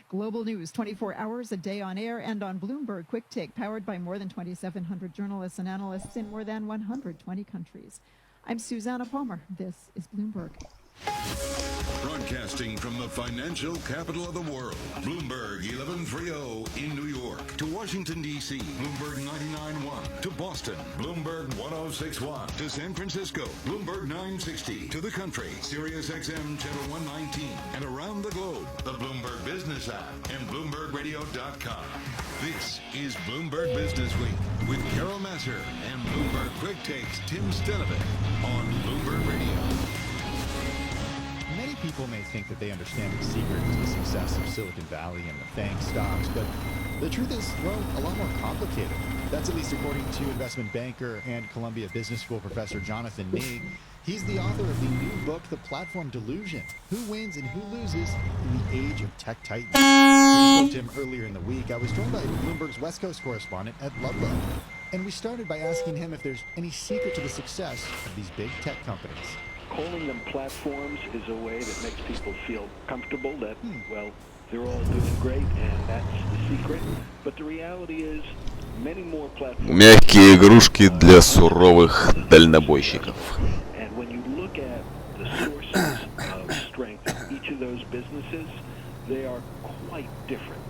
Global news 24 hours a day on air and on Bloomberg Quick Take, powered by more than 2,700 journalists and analysts in more than 120 countries. I'm Susanna Palmer. This is Bloomberg. Broadcasting from the financial capital of the world, Bloomberg 1130 in New York. To Washington, D.C., Bloomberg 99.1. To Boston, Bloomberg 106.1. To San Francisco, Bloomberg 960. To the country, Sirius XM Channel 119. And around the globe, the Bloomberg Business app and BloombergRadio.com. This is Bloomberg Business Week with Carol Masser and Bloomberg Quick Takes Tim Stenovich on Bloomberg Radio. Many people may think that they understand the secret to the success of Silicon Valley and the FANG stocks, but the truth is, well, a lot more complicated. That's at least according to investment banker and Columbia Business School professor Jonathan Nee. He's the author of the new book, The Platform Delusion: Who Wins and Who Loses in the Age of Tech Titans. We spoke to him earlier in the week. I was joined by Bloomberg's West Coast correspondent, Ed Ludlow, and we started by asking him if there's any secret to the success of these big tech companies. Calling them platforms is a way that makes people feel comfortable that, well, they're all doing great, and that's the secret. But the reality is, many more platforms... Мягкие игрушки для суровых дальнобойщиков. And when you look at the sources of strength in each of those businesses, they are quite different.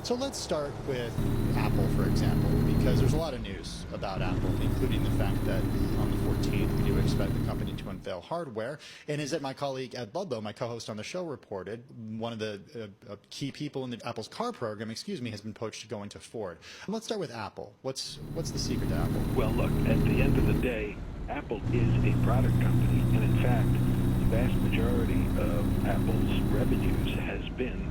So let's start with Apple, for example, because there's a lot of news about Apple, including the fact that on the 14th, we do expect the company to unveil hardware. And as my colleague Ed Ludlow, my co-host on the show, reported, one of the key people in Apple's car program, has been poached to go into Ford. Let's start with Apple. What's the secret to Apple? Well, look, at the end of the day, Apple is a product company, and in fact, the vast majority of Apple's revenues has been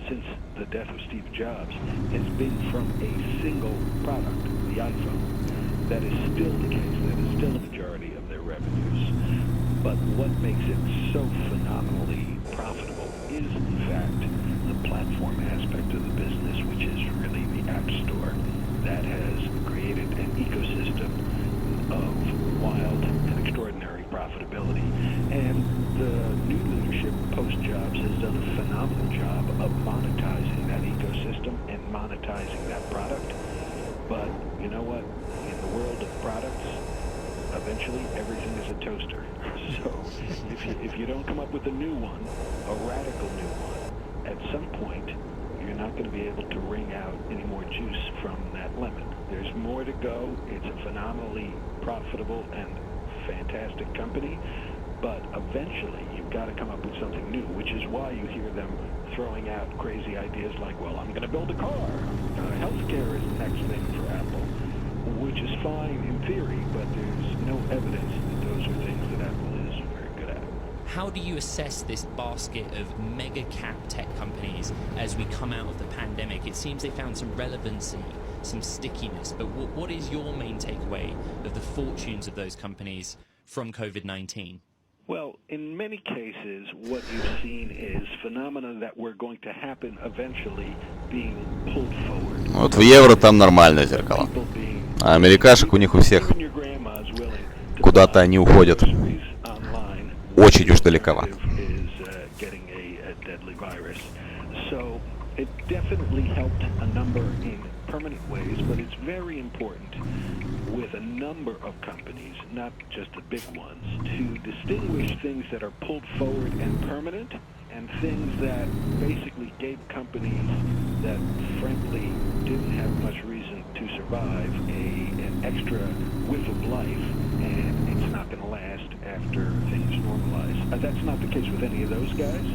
since the death of Steve Jobs, has been from a single product, the iPhone. That is still the case. That is still a majority of their revenues. But what makes it so phenomenally profitable is, in fact, the platform aspect of the business, which is really the App Store that has created an ecosystem of wild and extraordinary profitability. And the new leadership post-Jobs has done a phenomenal job of monetizing that ecosystem and monetizing that product. But you know what? In the world of products, eventually everything is a toaster. So if you don't come up with a new one, a radical new one, at some point you're not going to be able to wring out any more juice from that lemon. There's more to go. It's a phenomenally profitable and fantastic company. But eventually, you've got to come up with something new, which is why you hear them throwing out crazy ideas like, well, I'm going to build a car. Healthcare is the next thing for Apple, which is fine in theory, but there's no evidence that those are things that Apple is very good at. How do you assess this basket of mega cap tech companies as we come out of the pandemic? It seems they found some relevancy, some stickiness, but what is your main takeaway of the fortunes of those companies from COVID-19? Well, in many cases, what you've seen is phenomena that were going to happen eventually being pulled forward. Вот в евро там нормальные зеркала. А америкашек у них у всех куда-то они уходят. очень уж далековато. So it definitely helped a number in permanent ways, but it's very important with a number of companies, not just the big ones, to distinguish things that are pulled forward and permanent and things that basically gave companies that frankly didn't have much reason to survive an extra whiff of life, and it's not going to last after things normalize. That's not the case with any of those guys.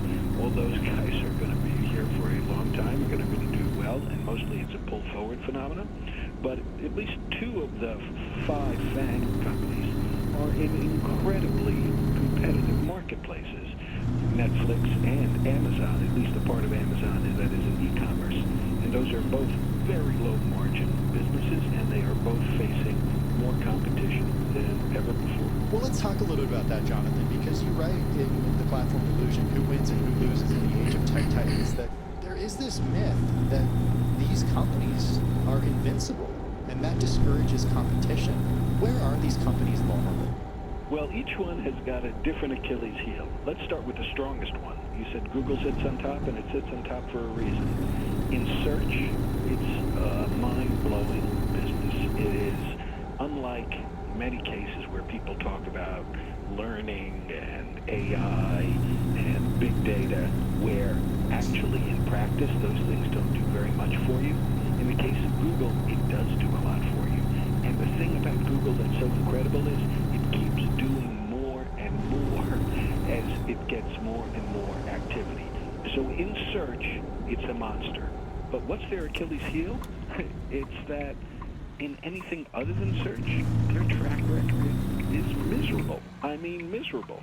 All those guys are going to be here for a long time, are going to do well, and mostly it's a pull-forward phenomenon. But at least 2 of the 5 FANG companies are in incredibly competitive marketplaces. Netflix and Amazon, at least the part of Amazon that is in e-commerce. And those are both very low-margin businesses, and they are both facing more competition than ever before. Well, let's talk a little bit about that, Jonathan, because you write in the platform Delusion, Who Wins and Who Loses in the Age of Tech Titans, that there is this myth that these companies are invincible, and that discourages competition. Where are these companies vulnerable? Well, each one has got a different Achilles heel. Let's start with the strongest one. You said Google sits on top, and it sits on top for a reason. In search, it's a mind-blowing business. It is unlike many cases where people talk about learning and AI and big data, where actually in practice those things don't do very much for you. In the case of Google, it does do a lot for you. And the thing about Google that's so incredible is it keeps doing more and more as it gets more and more activity. So in search, it's a monster. But what's their Achilles heel? It's that in anything other than search, their track record is miserable. I mean, miserable.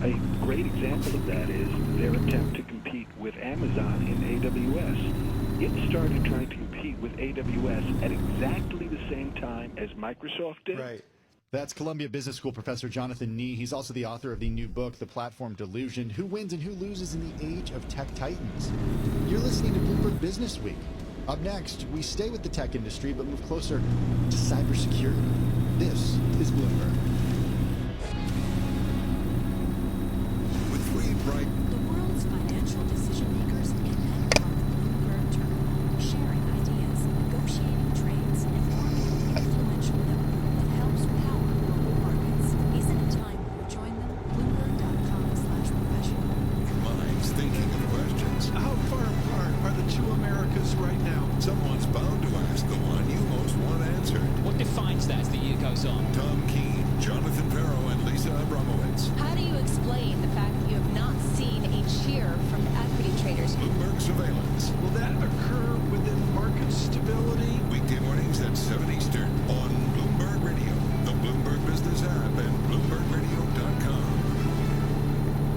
A great example of that is their attempt to compete with Amazon in AWS. It started trying to compete with AWS at exactly the same time as Microsoft did. Right. That's Columbia Business School professor Jonathan Nee. He's also the author of the new book, The Platform Delusion, Who Wins and Who Loses in the Age of Tech Titans. You're listening to Bloomberg Business Week. Up next, we stay with the tech industry, but move closer to cybersecurity. This is Bloomberg. With 3 bright... The world's financial decision makers depend on the Bloomberg terminal, sharing ideas, negotiating trades, and forming an influential network that helps power global markets. Isn't it time you join them? Bloomberg.com/professional. Your mind's thinking of questions. How far apart are the 2 Americas right now? Someone's bound to ask the one you most want answered. What defines that as the year goes on? Tom Keene, Jonathan Farrow, and Lisa Abramowitz. How do you explain the fact that you have not seen a cheer from equity traders? Bloomberg surveillance. Will that occur within market stability? Weekday mornings at 7 Eastern on Bloomberg Radio, the Bloomberg Business app, and BloombergRadio.com.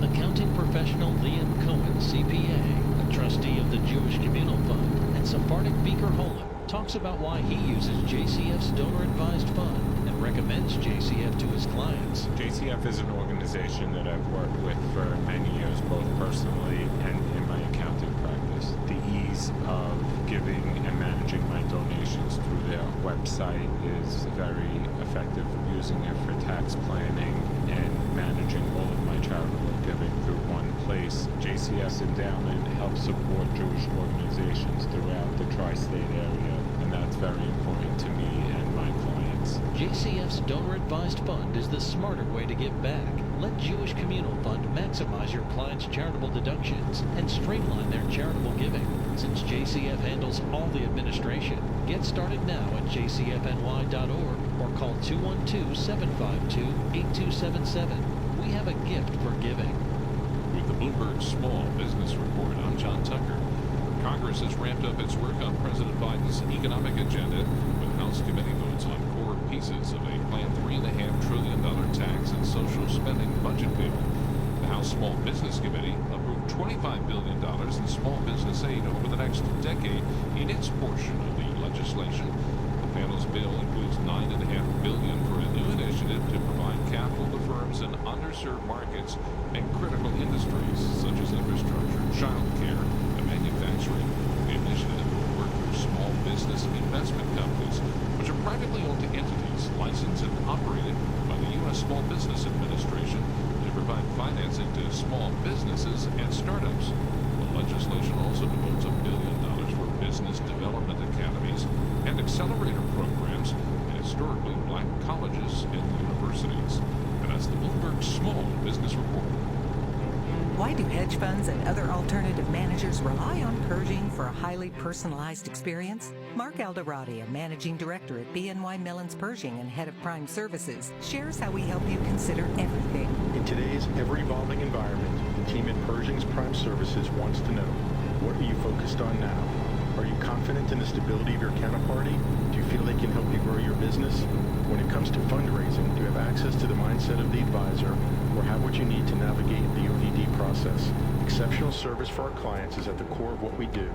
Accounting professional Liam Cohen, CPA, a trustee of the Jewish Communal Fund, and Sephardic Beaker Holem, talks about why he uses JCF's donor-advised fund and recommends JCF to his clients. JCF is an organization that I've worked with for many years, both personally and in my accounting practice. The ease of giving and managing my donations through their website is very effective. Using it for tax planning and managing all of my charitable giving through one place. JCF's endowment helps support Jewish organizations throughout the tri-state area, and that's very important to me and my clients. JCF's donor-advised fund is the smarter way to give back. Let Jewish Communal Fund maximize your clients' charitable deductions and streamline their charitable giving. Since JCF handles all the administration, get started now at jcfny.org or call 212-752-8277. We have a gift for giving. With the Bloomberg Small Business Report, I'm John Tucker. Congress has ramped up its work on President Biden's economic agenda with House committee votes on core pieces of a planned $3.5 trillion tax and social spending budget bill. The House Small Business Committee approved $25 billion in small business aid over the next decade in its portion of the legislation. The panel's bill includes $9.5 billion for a new initiative to provide capital to firms in underserved markets and critical industries such as infrastructure, childcare, and manufacturing. The initiative will work with small business investment companies, which are privately owned entities licensed and operated by the U.S. Small Business Administration to provide financing businesses and startups. The legislation also devotes $1 billion for business development academies and accelerator programs in historically black colleges and universities. And that's the Bloomberg Small Business Report. Why do hedge funds and other alternative managers rely on Pershing for a highly personalized experience? Mark Alderati, a managing director at BNY Mellon's Pershing and head of Prime Services, shares how we help you consider everything. In today's ever-evolving environment, the team at Pershing's Prime Services wants to know, what are you focused on now? Are you confident in the stability of your counterparty? Do you feel they can help you grow your business? When it comes to fundraising, do you have access to the mindset of the advisor or have what you need to navigate the ODD process? Exceptional service for our clients is at the core of what we do.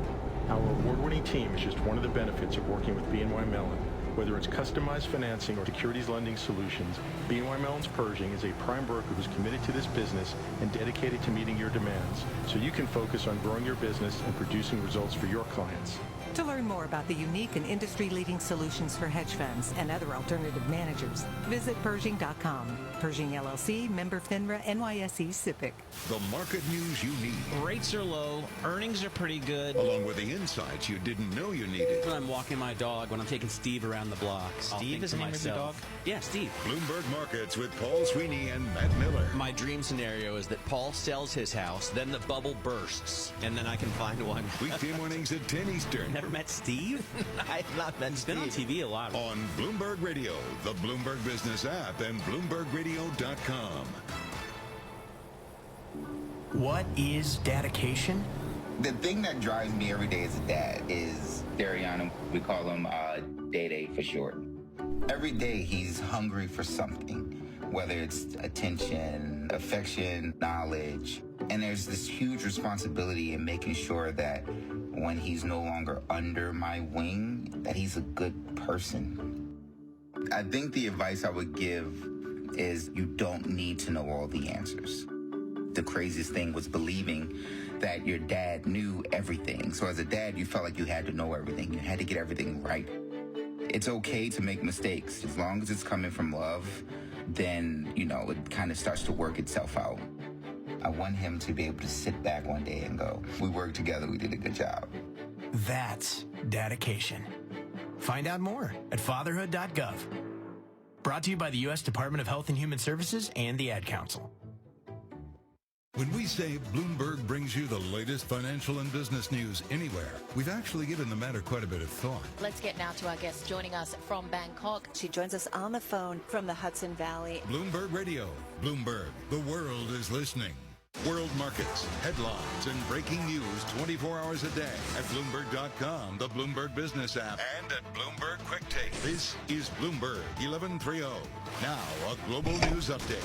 Our award-winning team is just one of the benefits of working with BNY Mellon. Whether it's customized financing or securities lending solutions, BNY Mellon's Pershing is a prime broker who's committed to this business and dedicated to meeting your demands, so you can focus on growing your business and producing results for your clients. To learn more about the unique and industry-leading solutions for hedge funds and other alternative managers, visit Pershing.com. Pershing LLC, member FINRA, NYSE, SIPC. The market news you need. Rates are low, earnings are pretty good. Along with the insights you didn't know you needed. When I'm walking my dog, when I'm taking Steve around the block. Steve is the name of your dog? Yeah, Steve. Bloomberg Markets with Paul Sweeney and Matt Miller. My dream scenario is that Paul sells his house, then the bubble bursts, and then I can find one. Weekday mornings at 10 Eastern. Never met Steve? I've not met Steve. He's been on TV a lot. On Bloomberg Radio, the Bloomberg Business app, and BloombergRadio.com. What is dedication? The thing that drives me every day as a dad is Dariana. We call him Day for short. Every day he's hungry for something, whether it's attention, affection, knowledge. And there's this huge responsibility in making sure that when he's no longer under my wing, that he's a good person. I think the advice I would give is you don't need to know all the answers. The craziest thing was believing that your dad knew everything. So as a dad, you felt like you had to know everything. You had to get everything right. It's okay to make mistakes. As long as it's coming from love, then, it kind of starts to work itself out. I want him to be able to sit back one day and go, we worked together, we did a good job. That's dedication. Find out more at fatherhood.gov. Brought to you by the U.S. Department of Health and Human Services and the Ad Council. When we say Bloomberg brings you the latest financial and business news anywhere, we've actually given the matter quite a bit of thought. Let's get now to our guest joining us from Bangkok. She joins us on the phone from the Hudson Valley. Bloomberg Radio. Bloomberg. The world is listening. World markets, headlines, and breaking news 24 hours a day at Bloomberg.com, the Bloomberg Business app, and at Bloomberg Quick Take. This is Bloomberg 1130. Now, a global news update.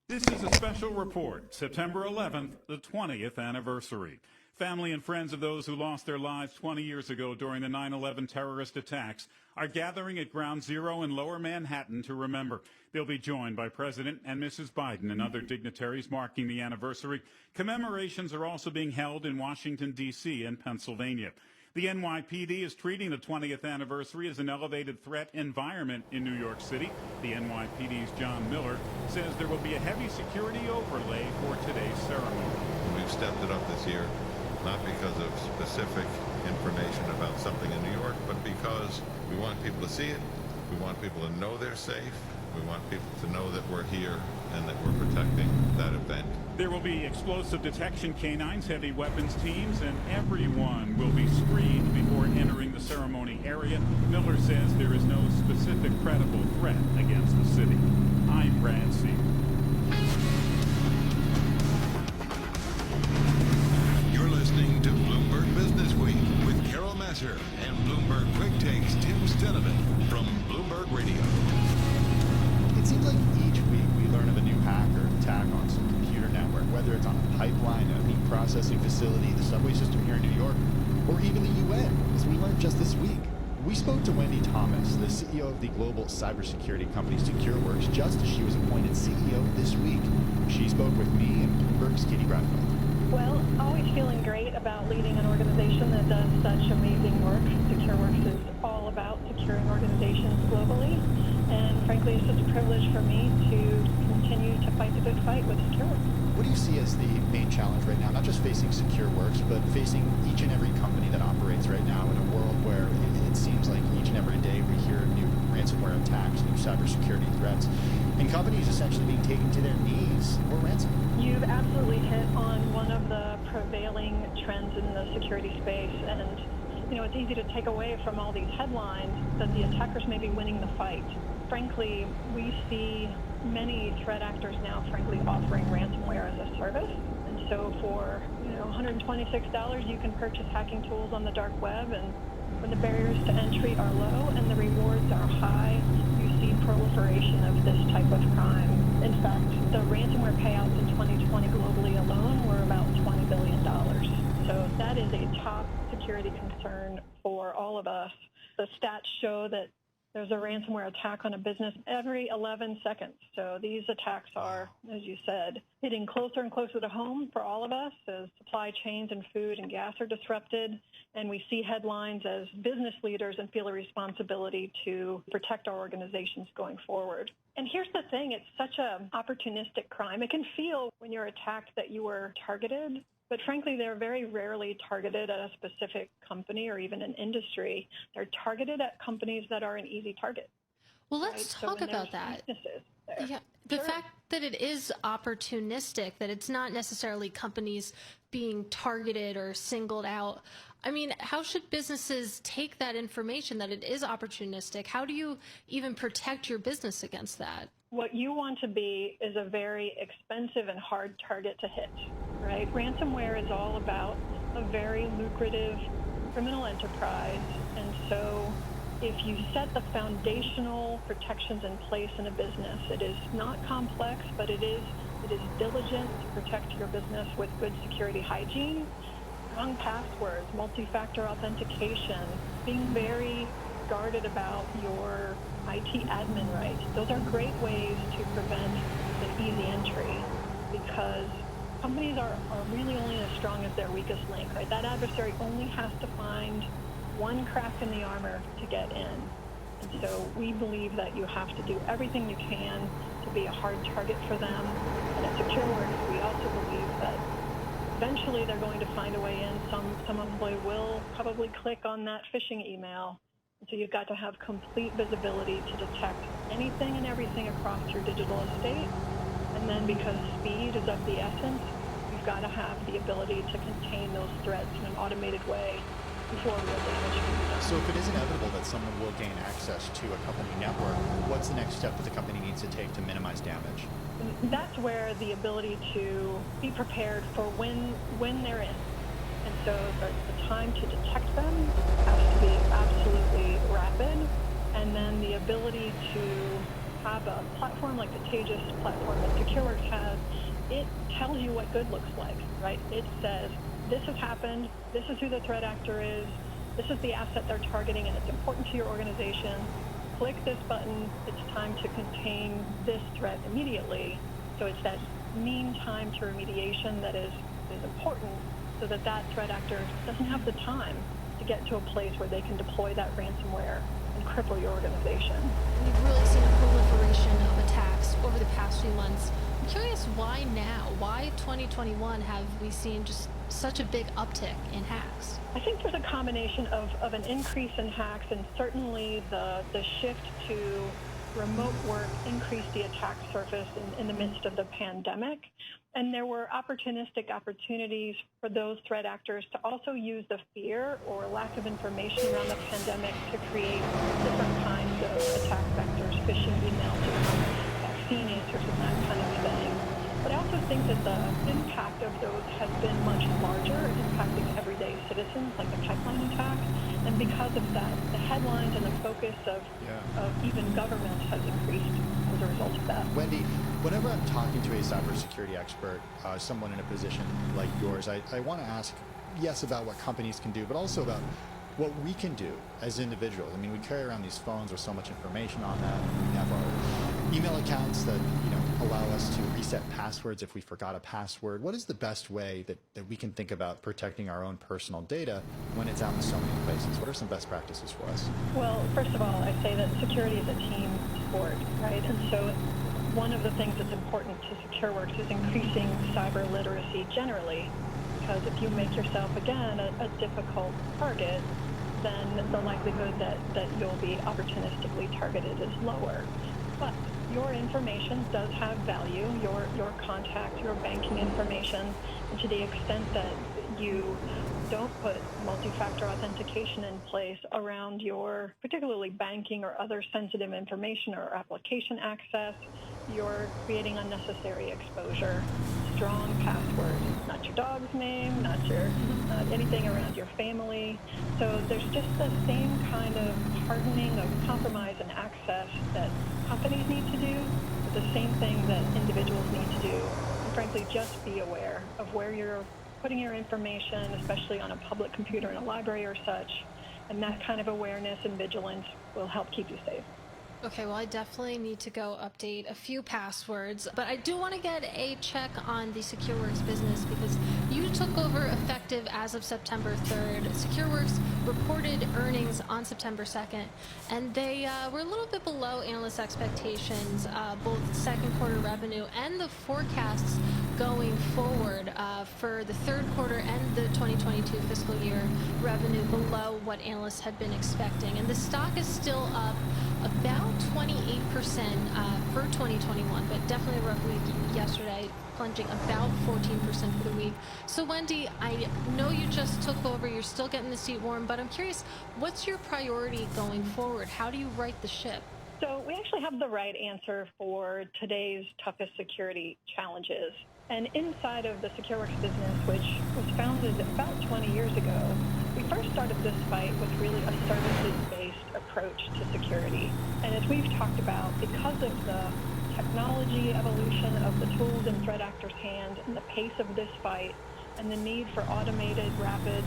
This is a special report, September 11th, the 20th anniversary. Family and friends of those who lost their lives 20 years ago during the 9/11 terrorist attacks are gathering at Ground Zero in Lower Manhattan to remember. They'll be joined by President and Mrs. Biden and other dignitaries marking the anniversary. Commemorations are also being held in Washington, D.C. and Pennsylvania. The NYPD is treating the 20th anniversary as an elevated threat environment in New York City. The NYPD's John Miller says there will be a heavy security overlay for today's ceremony. We've stepped it up this year, not because of specific information about something in New York, but because we want people to see it, we want people to know they're safe, we want people to know that we're here and that we're protecting that event. There will be explosive detection canines, heavy weapons teams, and everyone will be screened before entering the ceremony area. Miller says there is no specific credible threat against the city. I'm Brad C. You're listening to Bloomberg Business Week with Carol Masser and Bloomberg Quick Takes Tim Stenovin from Bloomberg Radio. It seems like each week we learn of a new hack or attack on some computer network, whether it's on a pipeline, a meat processing facility, the subway system here in New York, or even the UN, as we learned just this week. We spoke to Wendy Thomas, the CEO of the global cybersecurity company SecureWorks, just as she was appointed CEO this week. She spoke with me and Bloomberg's Katie Bradford. Well, always feeling great about leading an organization that does such amazing work. SecureWorks is all about securing organizations globally. And frankly, it's just a privilege for me to continue to fight the good fight with SecureWorks. What do you see as the main challenge right now, not just facing SecureWorks, but facing each and every company that operates right now in a world where it seems like each and every day we hear new ransomware attacks, new cybersecurity threats, and companies essentially being taken to their knees for ransom? You've absolutely hit on one of the prevailing trends in the security space, and it's easy to take away from all these headlines that the attackers may be winning the fight. Frankly, we see many threat actors now, frankly, offering ransomware as a service. And so for, $126, you can purchase hacking tools on the dark web, and when the barriers to entry are low and the rewards are high, you see proliferation of this type of crime. In fact, the ransomware payouts in 2020 globally alone were about $20 billion. So that is a top security concern for all of us. The stats show that there's a ransomware attack on a business every 11 seconds. So these attacks are, as you said, hitting closer and closer to home for all of us as supply chains and food and gas are disrupted. And we see headlines as business leaders and feel a responsibility to protect our organizations going forward. And here's the thing, it's such an opportunistic crime. It can feel when you're attacked that you were targeted, but frankly, they're very rarely targeted at a specific company or even an industry. They're targeted at companies that are an easy target. Well, let's talk about that. Yeah, the fact that it is opportunistic, that it's not necessarily companies being targeted or singled out. I mean, how should businesses take that information that it is opportunistic? How do you even protect your business against that? What you want to be is a very expensive and hard target to hit, right? Ransomware is all about a very lucrative criminal enterprise. And so if you set the foundational protections in place in a business, it is not complex, but it is diligent to protect your business with good security hygiene, strong passwords, multi-factor authentication, being very guarded about your IT admin rights. Those are great ways to prevent an easy entry because companies are really only as strong as their weakest link, right? That adversary only has to find one crack in the armor to get in. And so we believe that you have to do everything you can to be a hard target for them. And at SecureWorks, we also believe that eventually they're going to find a way in. Some employee will probably click on that phishing email. So you've got to have complete visibility to detect anything and everything across your digital estate. And then because speed is of the essence, you've got to have the ability to contain those threats in an automated way before real damage can be done. So if it is inevitable that someone will gain access to a company network, what's the next step that the company needs to take to minimize damage? And that's where the ability to be prepared for when they're in. And so the time to detect them has to be absolutely rapid. And then the ability to have a platform like the Taegis platform that SecureWorks has, it tells you what good looks like, right? It says, this has happened, this is who the threat actor is, this is the asset they're targeting, and it's important to your organization. Click this button, it's time to contain this threat immediately. So it's that mean time to remediation that is important, so that threat actor doesn't have the time to get to a place where they can deploy that ransomware and cripple your organization. We've really seen a proliferation of attacks over the past few months. I'm curious, why now? Why 2021 have we seen just such a big uptick in hacks? I think there's a combination of an increase in hacks, and certainly the shift to remote work increased the attack surface in the midst of the pandemic. And there were opportunistic opportunities for those threat actors to also use the fear or lack of information around the pandemic to create different kinds of attack vectors, phishing emails, vaccine answers, and that kind of thing. But I also think that the impact of those has been much larger, impacting everyday citizens, like the pipeline attack. And because of that, the headlines and the focus of even governments has increased as a result of that. Wendy, whenever I'm talking to a cybersecurity expert, someone in a position like yours, I want to ask, yes, about what companies can do, but also about what we can do as individuals. I mean, we carry around these phones with so much information on them. We have our email accounts that allow us to reset passwords if we forgot a password. What is the best way that we can think about protecting our own personal data when it's out in so many places? What are some best practices for us? Well, first of all, I say that security is a team passport, right? And so one of the things that's important to SecureWorks is increasing cyber literacy generally, because if you make yourself, again, a difficult target, then the likelihood that you'll be opportunistically targeted is lower. But your information does have value, your contact, your banking information, and to the extent that you don't put multi-factor authentication in place around your particularly banking or other sensitive information or application access, you're creating unnecessary exposure. Strong passwords, not your dog's name, not anything around your family. So there's just the same kind of hardening of compromise and access that companies need to do, but the same thing that individuals need to do. And frankly, just be aware of where you're putting your information, especially on a public computer in a library or such, and that kind of awareness and vigilance will help keep you safe. Okay, well, I definitely need to go update a few passwords, but I do want to get a check on the SecureWorks business because you took over effective as of September 3rd. SecureWorks reported earnings on September 2nd, and they were a little bit below analyst expectations, both second quarter revenue and the forecasts going forward for the third quarter and the 2022 fiscal year revenue below what analysts had been expecting. And the stock is still up about 28% for 2021, but definitely a rough week yesterday, plunging about 14% for the week. So Wendy, I know you just took over, you're still getting the seat warm, but I'm curious, what's your priority going forward? How do you right the ship? So we actually have the right answer for today's toughest security challenges. And inside of the SecureWorks business, which was founded about 20 years ago, we first started this fight with really a services-based approach to security. And as we've talked about, because of the technology evolution of the tools in threat actors' hands and the pace of this fight and the need for automated, rapid,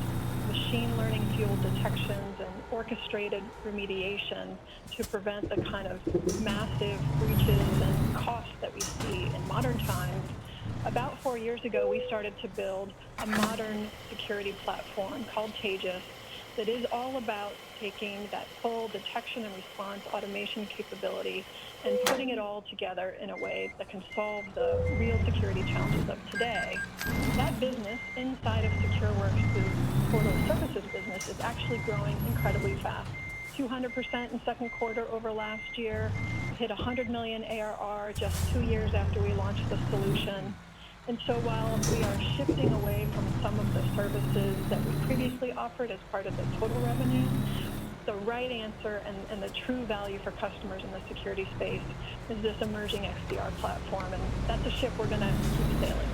machine learning fueled detections and orchestrated remediation to prevent the kind of massive breaches and costs that we see in modern times, about 4 years ago, we started to build a modern security platform called Taegis that is all about taking that full detection and response automation capability and putting it all together in a way that can solve the real security challenges of today. That business inside of SecureWorks' portal services business is actually growing incredibly fast. 200% in second quarter over last year, hit 100 million ARR just 2 years after we launched the solution. And so while we are shifting away from some of the services that we previously offered as part of the total revenue, the right answer and the true value for customers in the security space is this emerging XDR platform, and that's a ship we're going to keep sailing.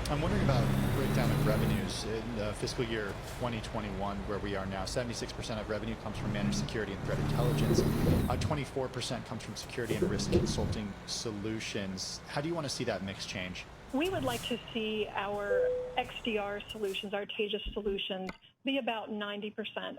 I'm wondering about breakdown of revenues in fiscal year 2021, where we are now. 76% of revenue comes from managed security and threat intelligence. 24% comes from security and risk consulting solutions. How do you want to see that mix change? We would like to see our XDR solutions, our Taegis solutions, be about 90%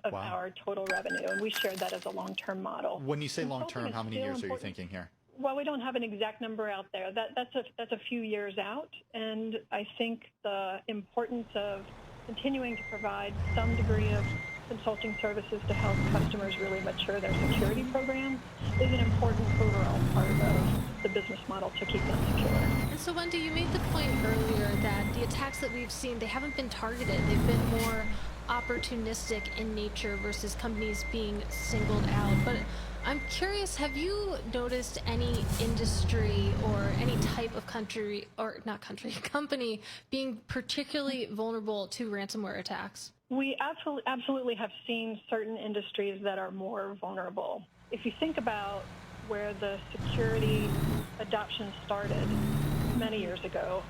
of our total revenue, and we shared that as a long-term model. When you say long-term, how many years are you thinking here? Well, we don't have an exact number out there. That's a few years out, and I think the importance of continuing to provide some degree of consulting services to help customers really mature their security programs is an important overall part of the business model to keep them secure. And so, Wendy, you made the point earlier that the attacks that we've seen, they haven't been targeted. They've been more opportunistic in nature versus companies being singled out. But I'm curious, have you noticed any industry or any type of company being particularly vulnerable to ransomware attacks? We absolutely have seen certain industries that are more vulnerable. If you think about where the security adoption started many years ago,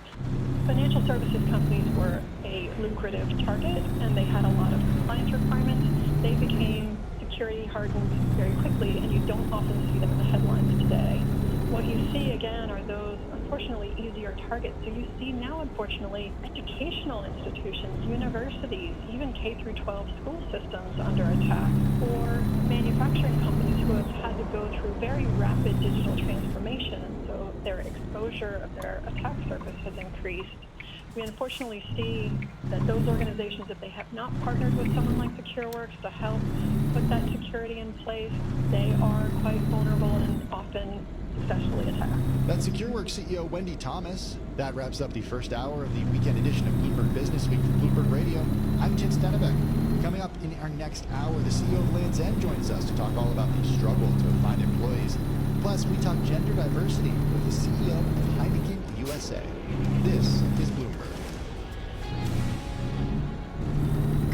financial services companies were a lucrative target and they had a lot of compliance requirements. They became security hardened very quickly, and you don't often see them in the headlines today. What you see again are those, unfortunately, easier targets. So you see now, unfortunately, educational institutions, universities, even K-12 school systems under attack, or manufacturing companies who have had to go through very rapid digital transformation, and so their exposure of their attack surface has increased. We unfortunately see that those organizations, if they have not partnered with someone like SecureWorks to help put that security in place, they are quite vulnerable and often successfully attacked. That's SecureWorks CEO Wendy Thomas. That wraps up the first hour of the weekend edition of Bloomberg Business Week from Bloomberg Radio. I'm Tim Stennebeck. Coming up in our next hour, the CEO of Land's End joins us to talk all about the struggle to find employees. Plus, we talk gender diversity with the CEO of Heineken USA. This is Bloomberg.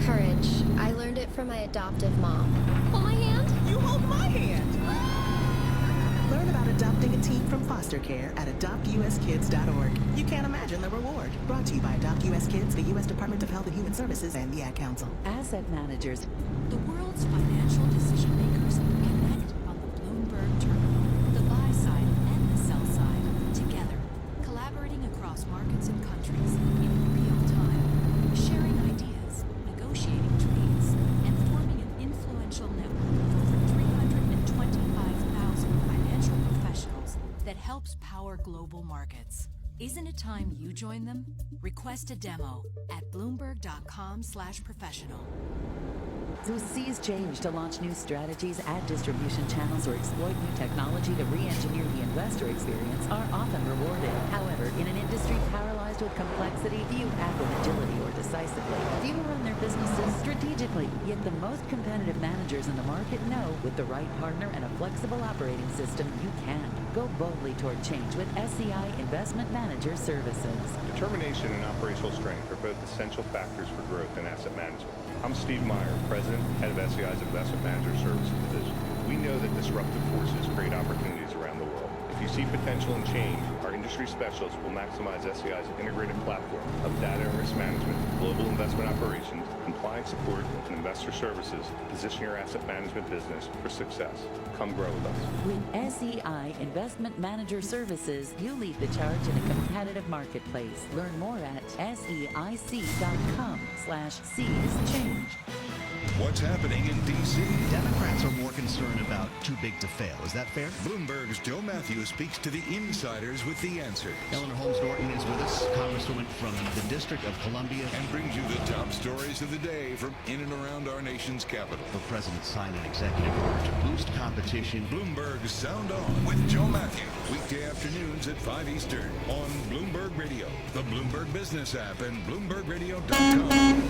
Courage. I learned it from my adoptive mom. Hold my hand? You hold my hand. Learn about adopting a teen from foster care at adoptuskids.org. You can't imagine the reward. Brought to you by Adopt US Kids, the U.S. Department of Health and Human Services, and the Ad Council. Asset managers. The world's financial decision makers connect on the Bloomberg terminal. The buy side and the sell side together, collaborating across markets and countries in real time, sharing ideas, negotiating trades, and forming an influential network of over 325,000 financial professionals that helps power global markets. Isn't it time you join them? Request a demo at bloomberg.com/professional. Who sees change to launch new strategies, add distribution channels, or exploit new technology to re-engineer the investor experience are often rewarded. However, in an industry paralyzed with complexity, few act with agility or decisively. Few run their businesses strategically. Yet the most competitive managers in the market know with the right partner and a flexible operating system, you can. Go boldly toward change with SEI Investment Manager Services. Determination and operational strength are both essential factors for growth in asset management. I'm Steve Meyer, President, Head of SEI's Investment Manager Services Division. We know that disruptive forces create opportunities around the world. If you see potential in change, our industry specialists will maximize SEI's integrated platform of data and risk management, global investment operations, compliance support, and investor services to position your asset management business for success. Come grow with us. With SEI Investment Manager Services, you lead the charge in a competitive marketplace. Learn more at SEIC.com/seizechange. What's happening in D.C.? Democrats are more concerned about too big to fail. Is that fair? Bloomberg's Joe Matthews speaks to the insiders with the answers. Eleanor Holmes Norton is with us, Congresswoman from the District of Columbia. And brings you the top stories of the day from in and around our nation's capital. The president signed an executive order to boost competition. Bloomberg's Sound On with Joe Matthews. Weekday afternoons at 5 Eastern on Bloomberg Radio, the Bloomberg Business app, and BloombergRadio.com.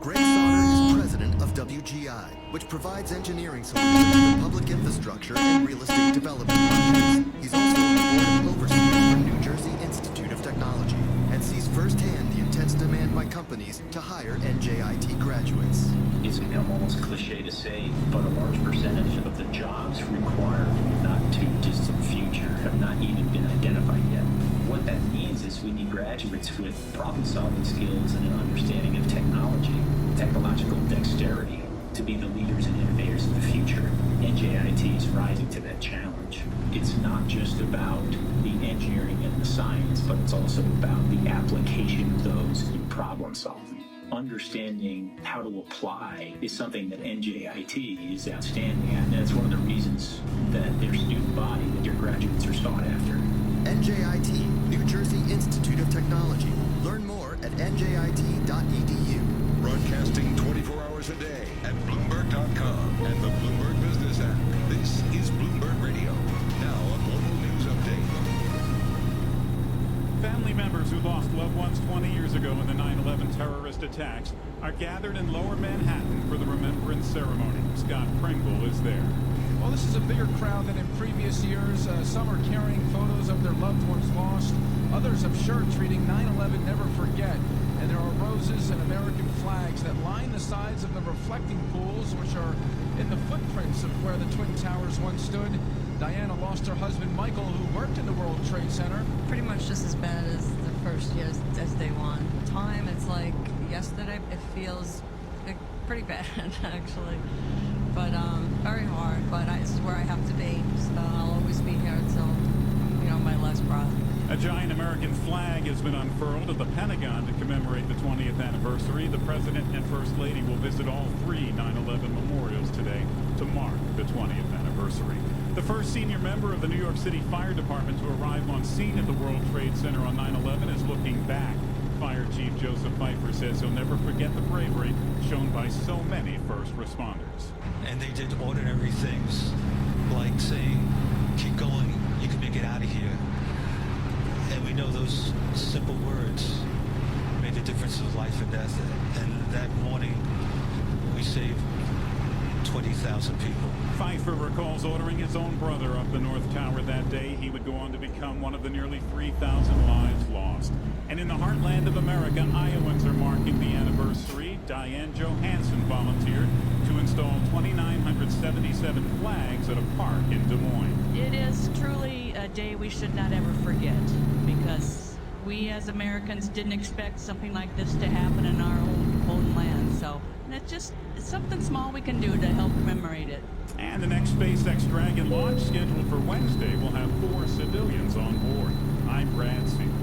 Greg Sauter is president of WGI, which provides engineering solutions for public infrastructure and real estate development projects. He's also on the board of overseers for New Jersey Institute of Technology and sees firsthand the intense demand by companies to hire NJIT graduates. It's become almost cliche to say, but a large percentage of the jobs required in the not too distant future have not even been identified yet. What that means is we need graduates with problem-solving skills and an understanding of technology, technological dexterity, to be the leaders and innovators of the future. NJIT is rising to that challenge. It's not just about the engineering and the science, but it's also about the application of those in problem solving. Understanding how to apply is something that NJIT is outstanding at, and that's one of the reasons that their student body, that their graduates are sought after. NJIT, New Jersey Institute of Technology. Learn more at njit.edu. Broadcasting 24 hours a day at Bloomberg.com and the Bloomberg Business app. This is Bloomberg Radio. Now a global news update. Family members who lost loved ones 20 years ago in the 9/11 terrorist attacks are gathered in Lower Manhattan for the remembrance ceremony. Scott Pringle is there. Well, this is a bigger crowd than in previous years. Some are carrying photos of their loved ones lost. Others have shirts reading 9/11 Never Forget. And there are roses and American flags that line the sides of the reflecting pools, which are in the footprints of where the Twin Towers once stood. Diana lost her husband, Michael, who worked in the World Trade Center. Pretty much just as bad as the first year, as day one. Time, it's like yesterday. It feels pretty bad, actually. But very hard, but this is where I have to be. So I'll always be here until, my last breath. A giant American flag has been unfurled at the Pentagon to commemorate the 20th anniversary. The President and First Lady will visit all three 9/11 memorials today to mark the 20th anniversary. The first senior member of the New York City Fire Department to arrive on scene at the World Trade Center on 9/11 is looking back. Fire Chief Joseph Pfeiffer says he'll never forget the bravery shown by so many first responders. And they did ordinary things like saying, keep going, you can make it out of here. And we know those simple words made the difference of life and death. And that morning, we saved 20,000 people. Pfeiffer recalls ordering his own brother up the North Tower that day. He would go on to become one of the nearly 3,000 lives lost. And in the heartland of America, Iowans are marking the anniversary. Diane Johansson volunteered to install 2,977 flags at a park in Des Moines. It is truly a day we should not ever forget, because we as Americans didn't expect something like this to happen in our own land. So it's something small we can do to help commemorate it. And the next SpaceX Dragon launch scheduled for Wednesday will have 4 civilians on board. I'm Brad Siegel.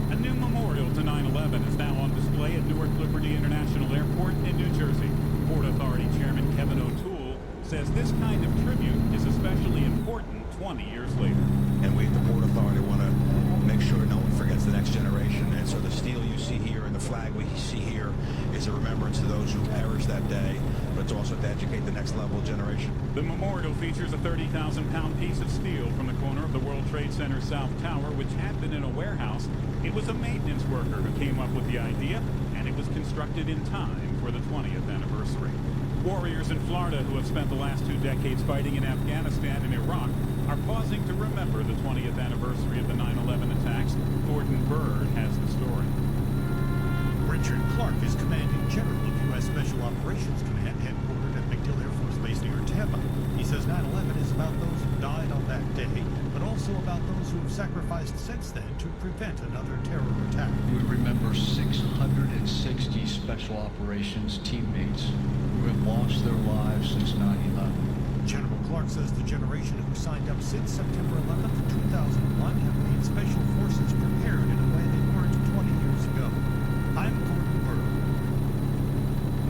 A new memorial to 9/11 is now on display at Newark Liberty International Airport in New Jersey. Port Authority Chairman Kevin O'Toole says this kind of tribute is especially important 20 years later. And we at the Port Authority want to make sure no one forgets the next generation. And so the steel you see here and the flag we see here is a remembrance of those who perished that day, but it's also to educate the next level generation. The memorial features a 30,000-pound piece of steel from the corner of the World Trade Center South Tower, which had been in a warehouse. It was a maintenance worker who came up with the idea, and it was constructed in time for the 20th anniversary. Warriors in Florida who have spent the last 2 decades fighting in Afghanistan and Iraq are pausing to remember the 20th anniversary of the 9/11 attacks. Gordon Bird has the story. Richard Clark is commanding general of U.S. Special Operations Command, headquartered at MacDill Air Force Base near Tampa. He says 9/11 is about those who died on that day, but also about those who have sacrificed since then to prevent another terror attack. We remember 660 Special Operations teammates who have lost their lives since 9/11. General Clark says the generation who signed up since September 11th, 2001 have made Special Forces prepared in a way they weren't 20 years ago. I'm Gordon Burrow.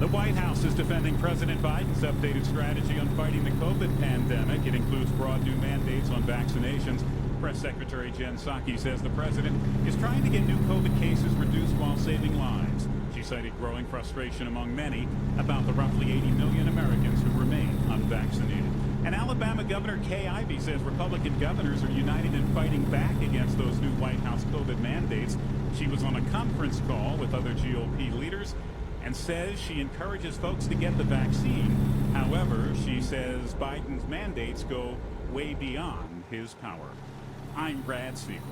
The White House is defending President Biden's updated strategy on fighting the COVID pandemic. It includes broad new mandates on vaccinations. Press Secretary Jen Psaki says the president is trying to get new COVID cases reduced while saving lives. She cited growing frustration among many about the roughly 80 million Americans who remain unvaccinated. And Alabama Governor Kay Ivey says Republican governors are united in fighting back against those new White House COVID mandates. She was on a conference call with other GOP leaders and says she encourages folks to get the vaccine. However, she says Biden's mandates go way beyond his power. I'm Brad Siegel.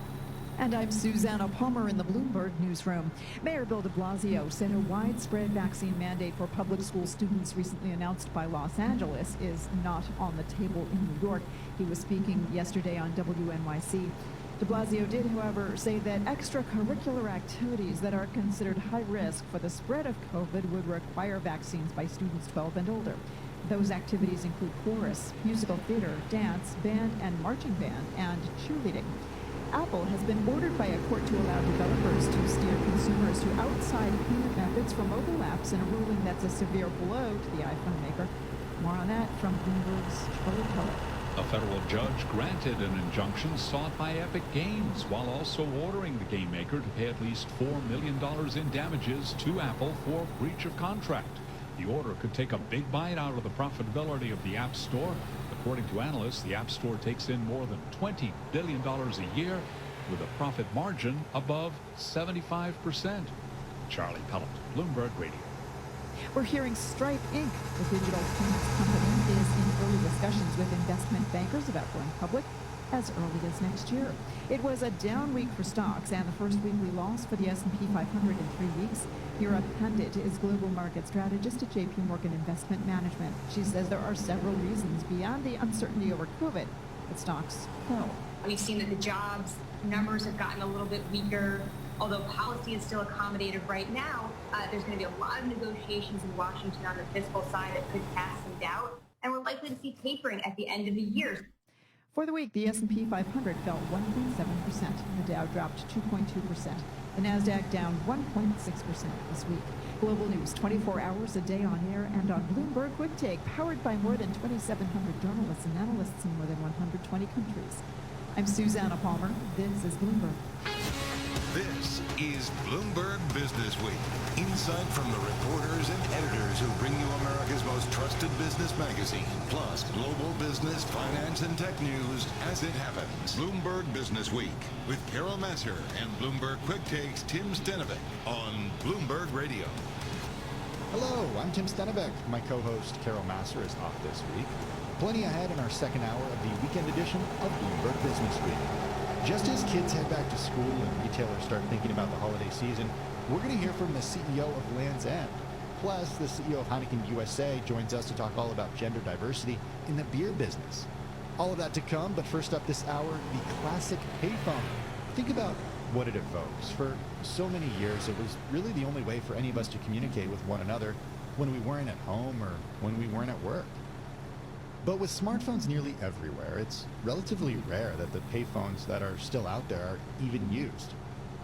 And I'm Susanna Palmer in the Bloomberg newsroom. Mayor Bill de Blasio said a widespread vaccine mandate for public school students recently announced by Los Angeles is not on the table in New York. He was speaking yesterday on WNYC. De Blasio did, however, say that extracurricular activities that are considered high risk for the spread of COVID would require vaccines by students 12 and older. Those activities include chorus, musical theater, dance, band and marching band, and cheerleading. Apple has been ordered by a court to allow developers to steer consumers to outside payment methods for mobile apps in a ruling that's a severe blow to the iPhone maker. More on that from Bloomberg's Charlie Keller. A federal judge granted an injunction sought by Epic Games while also ordering the game maker to pay at least $4 million in damages to Apple for breach of contract. The order could take a big bite out of the profitability of the App Store. According to analysts, the App Store takes in more than $20 billion a year with a profit margin above 75%. Charlie Pellet, Bloomberg Radio. We're hearing Stripe Inc., the digital payments company, is in early discussions with investment bankers about going public as early as next year. It was a down week for stocks and the first weekly loss for the S&P 500 in 3 weeks. Hira Pandit is global market strategist at JP Morgan Investment Management. She says there are several reasons beyond the uncertainty over COVID that stocks fell. We've seen that the jobs numbers have gotten a little bit weaker. Although policy is still accommodative right now, there's going to be a lot of negotiations in Washington on the fiscal side that could cast some doubt, and we're likely to see tapering at the end of the year. For the week, the S&P 500 fell 1.7%. The Dow dropped 2.2%. The Nasdaq down 1.6% this week. Global news 24 hours a day on air and on Bloomberg Quick Take, powered by more than 2,700 journalists and analysts in more than 120 countries. I'm Susanna Palmer. This is Bloomberg. This is Bloomberg Business Week. Insight from the reporters and editors who bring you America's most trusted business magazine, plus global business, finance, and tech news as it happens. Bloomberg Business Week with Carol Masser and Bloomberg Quick Takes Tim Stenevik on Bloomberg Radio. Hello, I'm Tim Stenevik. My co-host Carol Masser is off this week. Plenty ahead in our second hour of the weekend edition of Bloomberg Business Week. Just as kids head back to school and retailers start thinking about the holiday season, we're going to hear from the CEO of Land's End. Plus, the CEO of Heineken USA joins us to talk all about gender diversity in the beer business. All of that to come, but first up this hour, the classic payphone. Think about what it evokes. For so many years, it was really the only way for any of us to communicate with one another when we weren't at home or when we weren't at work. But with smartphones nearly everywhere, it's relatively rare that the payphones that are still out there are even used.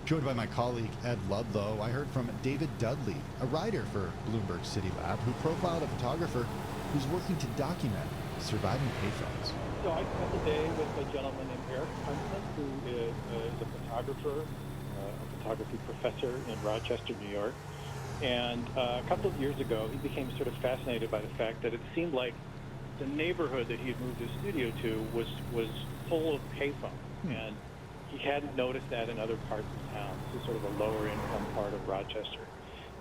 Joined by my colleague Ed Ludlow, I heard from David Dudley, a writer for Bloomberg City Lab, who profiled a photographer who's working to document surviving payphones. So I spent the day with a gentleman named Eric Huntsman, who is a photographer, a photography professor in Rochester, New York. And a couple of years ago, he became sort of fascinated by the fact that it seemed like the neighborhood that he had moved his studio to was full of payphones, and he hadn't noticed that in other parts of town. This is sort of a lower income part of Rochester.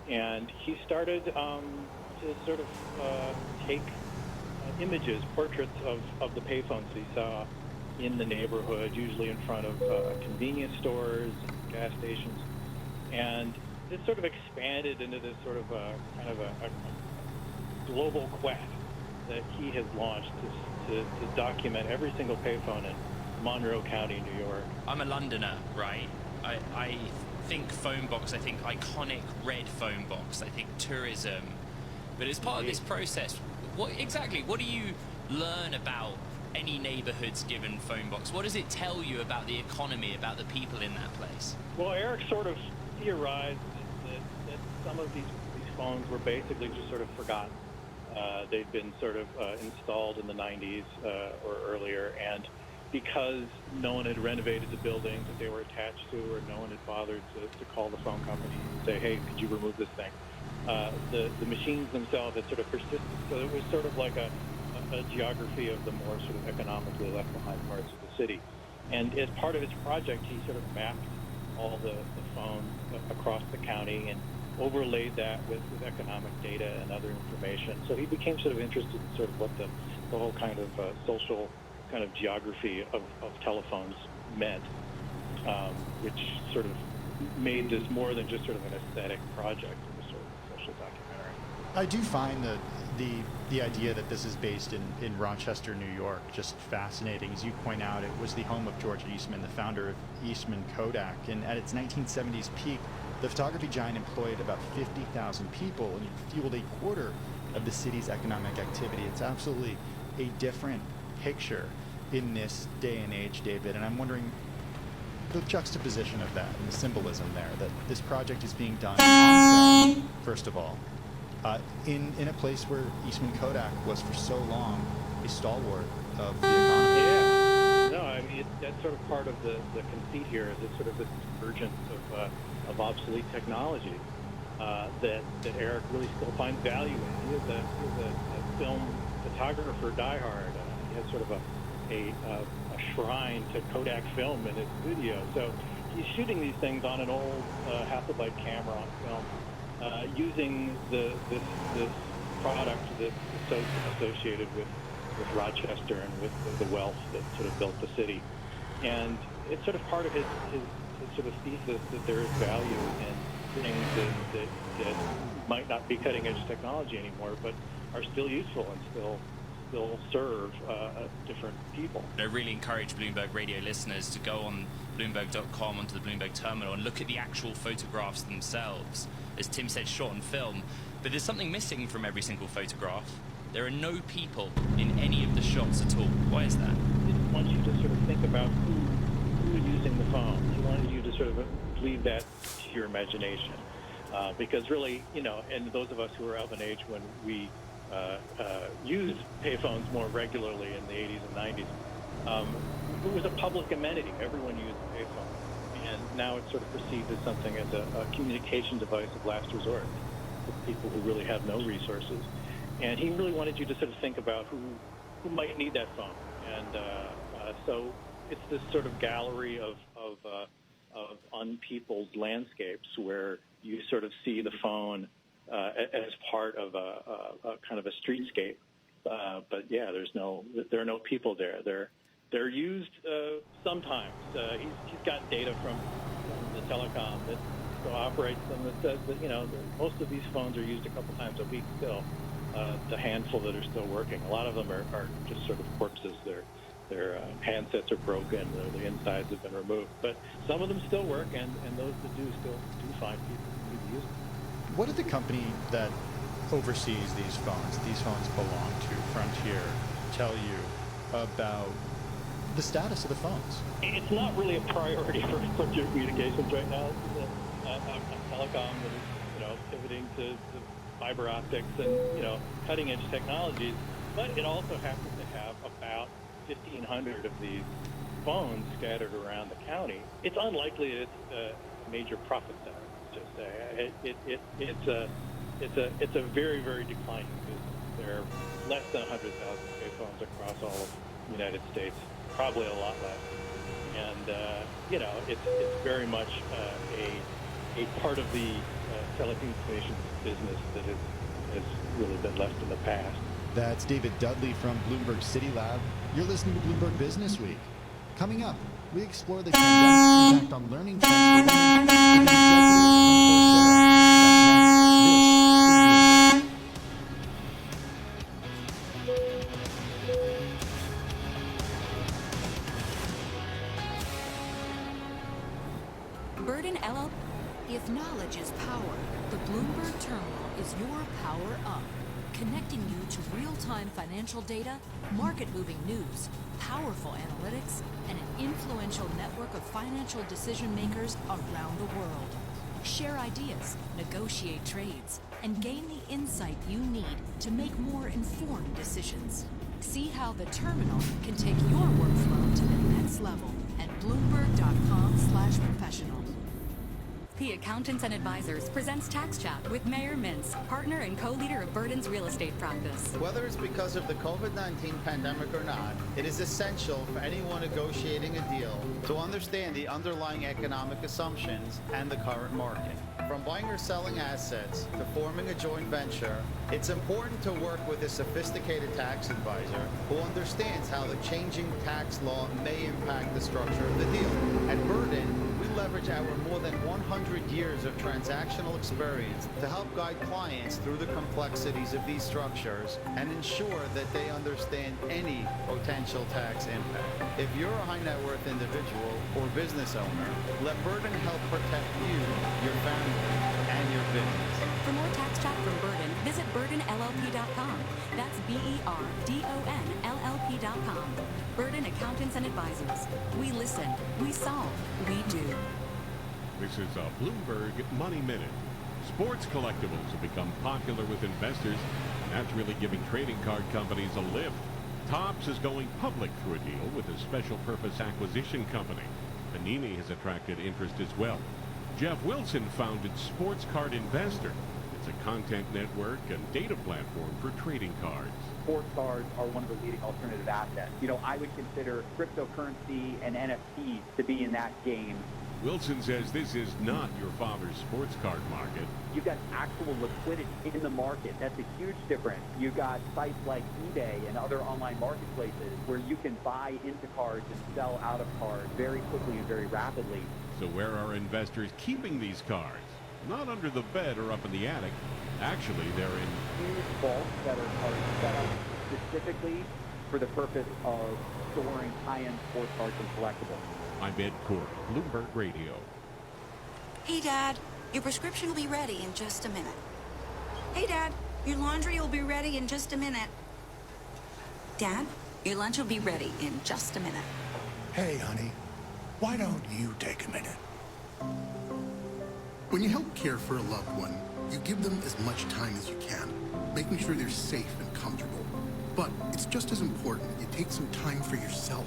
And he started to sort of take images, portraits of the payphones that he saw in the neighborhood, usually in front of convenience stores, gas stations. And this sort of expanded into this sort of kind of a global quest that he has launched to document every single payphone in Monroe County, New York. I'm a Londoner, right? I think phone box, I think iconic red phone box, I think tourism. But as part of this process, what do you learn about any neighborhood's given phone box? What does it tell you about the economy, about the people in that place? Well, Eric sort of theorized that some of these phones were basically just sort of forgotten. They'd been sort of installed in the 90s or earlier, and because no one had renovated the buildings that they were attached to, or no one had bothered to call the phone company and say, hey, could you remove this thing? The machines themselves had sort of persisted. So it was sort of like a geography of the more sort of economically left behind parts of the city. And as part of his project, he sort of mapped all the phones across the county and overlaid that with economic data and other information. So he became sort of interested in sort of what the whole kind of social kind of geography of telephones meant, which sort of made this more than just sort of an aesthetic project. It was sort of a social documentary. I do find the idea that this is based in Rochester, New York, just fascinating. As you point out, it was the home of George Eastman, the founder of Eastman Kodak, and at its 1970s peak, the photography giant employed about 50,000 people and fueled a quarter of the city's economic activity. It's absolutely a different picture in this day and age, David, and I'm wondering the juxtaposition of that and the symbolism there, that this project is being done on film, first of all, in a place where Eastman Kodak was for so long a stalwart of the economy. Yeah. No, I mean, that's sort of part of the conceit here, is it's sort of this convergence of obsolete technology that Eric really still finds value in. He is a film photographer diehard. He has sort of a shrine to Kodak film in his studio. So he's shooting these things on an old Hasselblad camera on film, using this product that's so associated with Rochester and with the wealth that sort of built the city. And it's sort of part of his sort of thesis that there is value in things that might not be cutting edge technology anymore, but are still useful and still serve different people. I really encourage Bloomberg Radio listeners to go on Bloomberg.com onto the Bloomberg terminal and look at the actual photographs themselves. As Tim said, shot on film, but there's something missing from every single photograph. There are no people in any of the shots at all. Why is that? I want you to sort of think about who is using the phone. He wanted you to sort of leave that to your imagination. Because really, and those of us who are of an age when we used payphones more regularly in the 80s and 90s, it was a public amenity. Everyone used a payphone. and now it's sort of perceived as something as a communication device of last resort for people who really have no resources. And he really wanted you to sort of think about who might need that phone. And so it's this sort of gallery of unpeopled landscapes where you sort of see the phone as part of a kind of a streetscape. But yeah, there are no people there. They're used sometimes. He's got data from the telecom that still operates them that says that most of these phones are used a couple times a week still. The handful that are still working, a lot of them are just sort of corpses. Their handsets are broken, the insides have been removed. But some of them still work, and those that do still find people who use them. What did the company that oversees these phones belong to, Frontier, tell you about the status of the phones? It's not really a priority for Frontier Communications right now. It's a telecom that is pivoting to fiber optics and cutting edge technologies, but it also happens to have about 1,500 of these phones scattered around the county. It's unlikely that it's a major profit center. Just say it's a very, very declining business. There are less than 100,000 payphones across all of the United States, probably a lot less. And it's very much a part of the telecommunications business that has really been left in the past. That's David Dudley from Bloomberg City Lab. You're listening to Bloomberg Business Week. Coming up, we explore the pandemic's impact on learning trends for women with an executive from Coursera. Burden LLP. If knowledge is power, the Bloomberg Terminal is your power up, connecting you to real-time financial data, market-moving news, powerful analytics, and an influential network of financial decision-makers around the world. Share ideas, negotiate trades, and gain the insight you need to make more informed decisions. See how the Terminal can take your workflow to the next level at Bloomberg.com/professional. The Accountants and Advisors presents Tax Chat with Mayor Mintz, partner and co-leader of Burden's real estate practice. Whether it's because of the COVID-19 pandemic or not, it is essential for anyone negotiating a deal to understand the underlying economic assumptions and the current market. From buying or selling assets to forming a joint venture, it's important to work with a sophisticated tax advisor who understands how the changing tax law may impact the structure of the deal. At Burden, we leverage our more than 100 years of transactional experience to help guide clients through the complexities of these structures and ensure that they understand any potential tax impact. If you're a high net worth individual or business owner, let Burden help protect you, your family, and your business. For more Tax Chat from Burden, visit burdenllp.com. That's BERDONLLP.com. Burden Accountants and Advisors. We listen, we solve, we do. This is a Bloomberg Money Minute. Sports collectibles have become popular with investors. That's really giving trading card companies a lift. Topps is going public through a deal with a special purpose acquisition company. Panini has attracted interest as well. Jeff Wilson founded Sports Card Investor. It's a content network and data platform for trading cards. Sports cards are one of the leading alternative assets. I would consider cryptocurrency and NFTs to be in that game. Wilson says this is not your father's sports card market. You've got actual liquidity in the market. That's a huge difference. You've got sites like eBay and other online marketplaces where you can buy into cards and sell out of cards very quickly and very rapidly. So where are investors keeping these cards? Not under the bed or up in the attic. Actually, they're in huge vaults that are set up specifically for the purpose of storing high-end sports cards and collectibles. I'm Ed Court, Bloomberg Radio. Hey, Dad, your prescription will be ready in just a minute. Hey, Dad, your laundry will be ready in just a minute. Dad, your lunch will be ready in just a minute. Hey, honey, why don't you take a minute? When you help care for a loved one, you give them as much time as you can, making sure they're safe and comfortable. But it's just as important you take some time for yourself.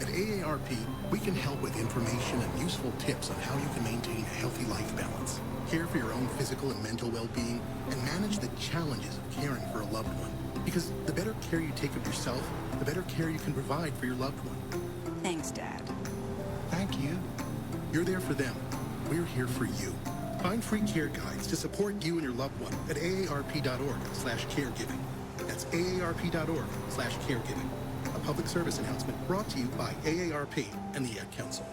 At AARP, we can help with information and useful tips on how you can maintain a healthy life balance, care for your own physical and mental well-being, and manage the challenges of caring for a loved one. Because the better care you take of yourself, the better care you can provide for your loved one. Thanks, Dad. Thank you. You're there for them. We're here for you. Find free care guides to support you and your loved one at aarp.org/caregiving. That's aarp.org/caregiving. A public service announcement brought to you by AARP and the Ad Council.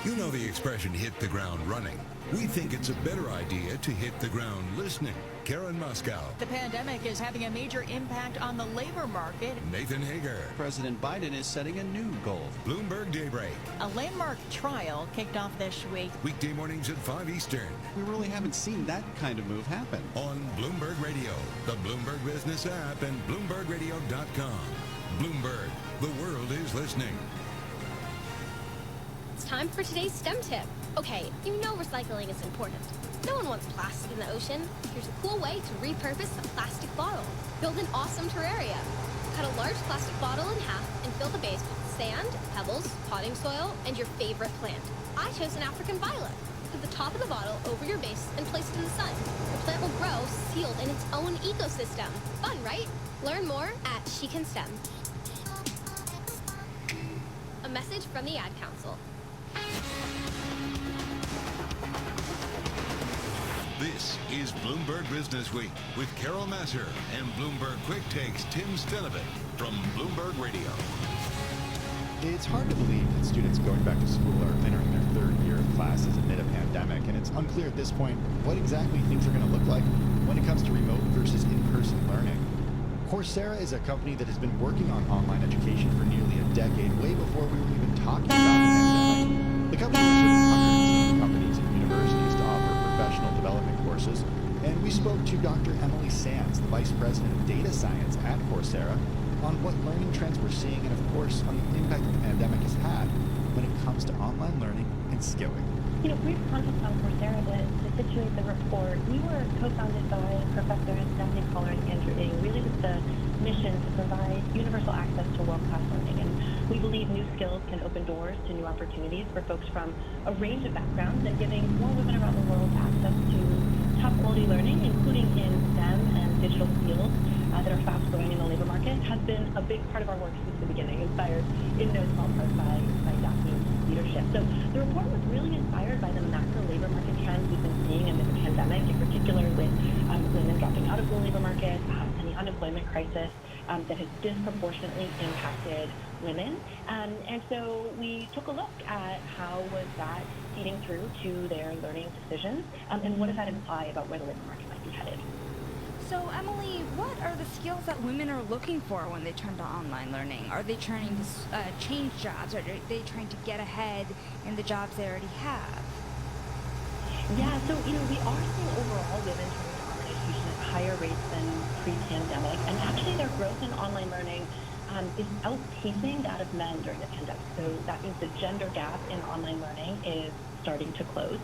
You know the expression, hit the ground running. We think it's a better idea to hit the ground listening. Karen Moscow. The pandemic is having a major impact on the labor market. Nathan Hager. President Biden is setting a new goal. Bloomberg Daybreak. A landmark trial kicked off this week. Weekday mornings at 5 Eastern. We really haven't seen that kind of move happen. On Bloomberg Radio, the Bloomberg Business app, and BloombergRadio.com. Bloomberg, the world is listening. It's time for today's STEM tip. Okay, you know recycling is important. No one wants plastic in the ocean. Here's a cool way to repurpose a plastic bottle. Build an awesome terrarium. Cut a large plastic bottle in half and fill the base with sand, pebbles, potting soil, and your favorite plant. I chose an African violet. Put the top of the bottle over your base and place it in the sun. The plant will grow sealed in its own ecosystem. Fun, right? Learn more at She Can STEM. A message from the Ad Council. This is Bloomberg Business Week with Carol Masser and Bloomberg Quick Takes Tim Stenevik from Bloomberg Radio. It's hard to believe that students going back to school are entering their third year of classes amid a pandemic, and it's unclear at this point what exactly things are going to look like when it comes to remote versus in-person learning. Coursera is a company that has been working on online education for nearly a decade, way before we were even talking about the pandemic. The company works with hundreds of companies and universities to offer professional development courses, and we spoke to Dr. Emily Sands, the Vice President of Data Science at Coursera, on what learning trends we're seeing and, of course, on the impact that the pandemic has had when it comes to online learning and skilling. You know, brief context on Coursera to situate the report. We were co-founded by Professors Stephanie Pollard and Andrew Ng, really with the mission to provide universal access to world-class learning. And we believe new skills can open doors to new opportunities for folks from a range of backgrounds, and giving more women around the world access to top-quality learning, including in STEM and digital fields that are fast-growing in the labor market, has been a big part of our work since the beginning, inspired in no small part by Daphne's leadership. So the report was really inspired by the macro labor market trends we've been seeing amid the pandemic, in particular with women dropping out of the labor market and the unemployment crisis that has disproportionately impacted women. And so we took a look at how was that feeding through to their learning decisions, and what does that imply about where the labor market might be headed. So, Emily, what are the skills that women are looking for when they turn to online learning? Are they trying to change jobs? Are they trying to get ahead in the jobs they already have? Yeah, so, you know, we are seeing overall women turning to online education at higher rates than pre-pandemic, and actually their growth in online learning is outpacing that of men during the pandemic. So that means the gender gap in online learning is starting to close.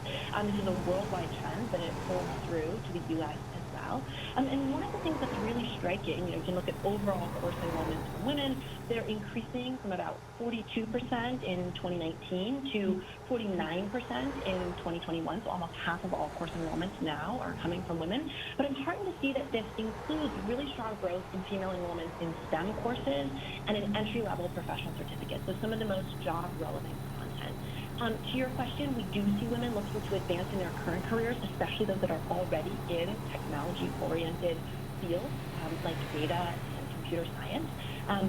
This is a worldwide trend, but it holds through to the U.S. as well. And one of the things that's really striking, you know, you can look at overall course enrollments for women. They're increasing from about 42% in 2019 to 49% in 2021. So almost half of all course enrollments now are coming from women. But it's heartening to see that this includes really strong growth in female enrollments in STEM courses and in entry-level professional certificates. So some of the most job-relevant content. To your question, we do see women looking to advance in their current careers, especially those that are already in technology-oriented fields like data and computer science.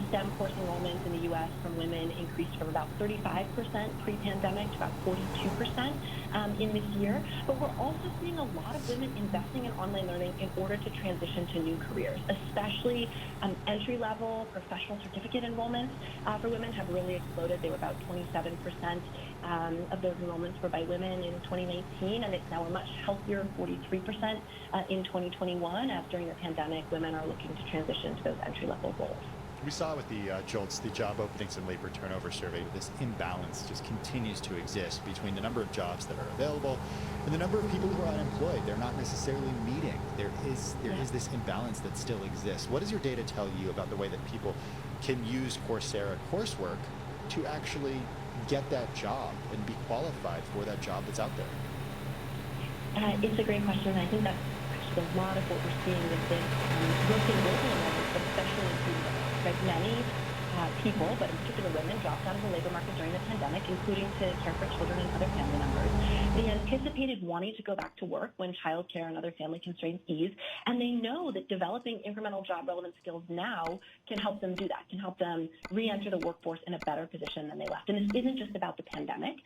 STEM course enrollments in the U.S. from women increased from about 35% pre-pandemic to about 42% in this year. But we're also seeing a lot of women investing in online learning in order to transition to new careers, especially entry-level professional certificate enrollments for women have really exploded. They were about 27% of those enrollments were by women in 2019, and it's now a much healthier 43% in 2021, as during the pandemic, women are looking to transition to those entry-level roles. We saw with the JOLTS, the job openings and labor turnover survey, this imbalance just continues to exist between the number of jobs that are available and the number of people who are unemployed. They're not necessarily meeting. There is this imbalance that still exists. What does your data tell you about the way that people can use Coursera coursework to actually get that job and be qualified for that job that's out there? It's a great question. I think that's actually a lot of what we're seeing with this growth in local enrollment, but especially in the right, many people, but in particular women, dropped out of the labor market during the pandemic, including to care for children and other family members. They anticipated wanting to go back to work when childcare and other family constraints ease, and they know that developing incremental job-relevant skills now can help them do that, can help them re-enter the workforce in a better position than they left. And this isn't just about the pandemic.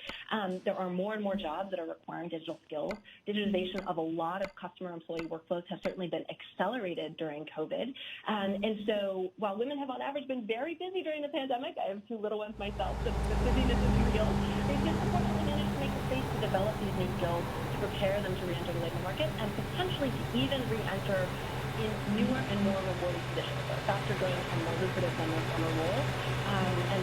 There are more and more jobs that are requiring digital skills. Digitization of a lot of customer-employee workflows has certainly been accelerated during COVID. And so while women have on average been very busy during the pandemic, I have 2 little ones myself, so the busyness is real. They've disproportionately managed to make the space to develop these new skills, to prepare them to re-enter the labor market, and potentially to even re-enter in newer and more rewarding positions, so faster growing and more lucrative than their former role, and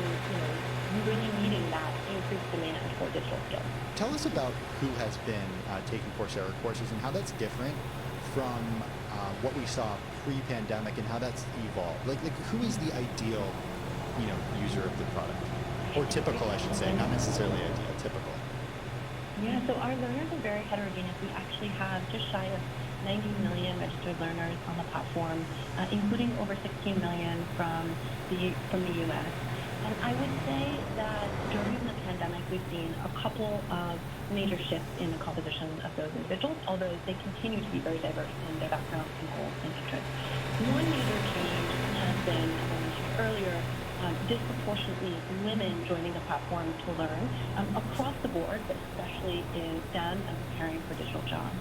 really meeting that increased demand for digital skills. Tell us about who has been taking Coursera courses and how that's different from what we saw pre-pandemic and how that's evolved. Like who is the ideal user of the product, or typical, I should say, not necessarily ideal, typical. Yeah, so our learners are very heterogeneous. We actually have just shy of 90 million registered learners on the platform, including over 16 million from the U.S. And I would say that during the pandemic, we've seen a couple of major shifts in the composition of those individuals, although they continue to be very diverse in their backgrounds and goals and interests. One major change has been, as I mentioned earlier, disproportionately women joining the platform to learn across the board, but especially in STEM and preparing for digital jobs.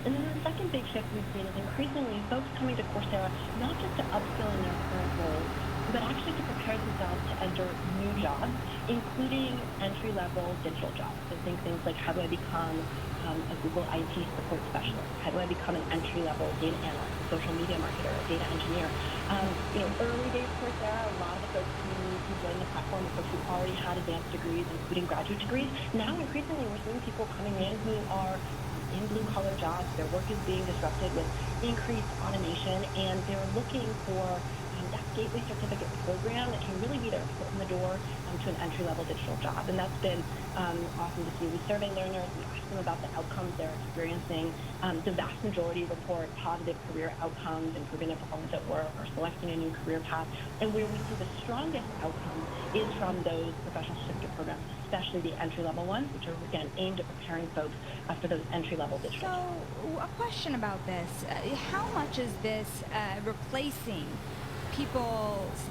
And then the second big shift we've seen is increasingly folks coming to Coursera not just to upskill in their current roles, but actually to prepare themselves to enter new jobs, including entry-level digital jobs. So think things like, how do I become a Google IT support specialist? How do I become an entry-level data analyst, social media marketer, a data engineer? Early days Coursera, a lot of the folks who joined the platform were folks who already had advanced degrees, including graduate degrees. Now, increasingly, we're seeing people coming in who are in blue-collar jobs. Their work is being disrupted with increased automation, and they're looking for that gateway certificate program that can really be their foot in the door to an entry-level digital job. And that's been awesome to see. We survey learners, we ask them about the outcomes they're experiencing. The vast majority report positive career outcomes, improving their performance at work, or selecting a new career path. And where we see the strongest outcome is from those professional certificate programs, especially the entry-level ones, which are, again, aimed at preparing folks for those entry-level digital jobs. So, a question about this. How much is this replacing people's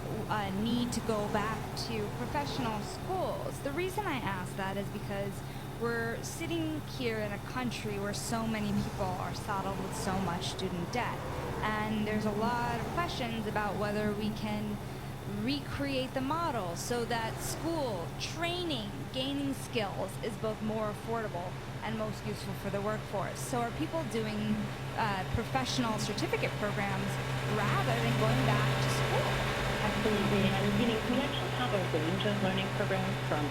need to go back to professional schools? The reason I ask that is because we're sitting here in a country where so many people are saddled with so much student debt, and there's a lot of questions about whether we can recreate the model so that school training, gaining skills is both more affordable and most useful for the workforce. So are people doing professional certificate programs rather than going back to school? Absolutely, and we actually have a range of learning programs from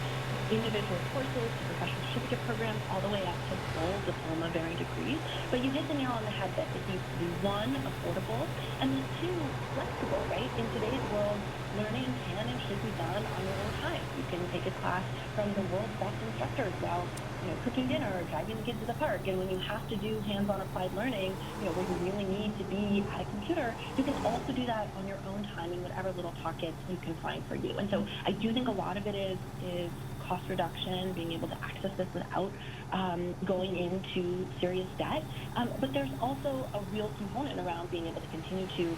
individual courses to professional certificate programs all the way up to full diploma-bearing degrees. But you hit the nail on the head that it needs to be, 1, affordable, and then 2, flexible, right? In today's world, learning can and should be done on your own time. You can take a class from the world's best instructors while cooking dinner or driving the kids to the park. And when you have to do hands-on applied learning, where you really need to be at a computer, you can also do that on your own time in whatever little pockets you can find for you. And so I do think a lot of it is cost reduction, being able to access this without going into serious debt. But there's also a real component around being able to continue to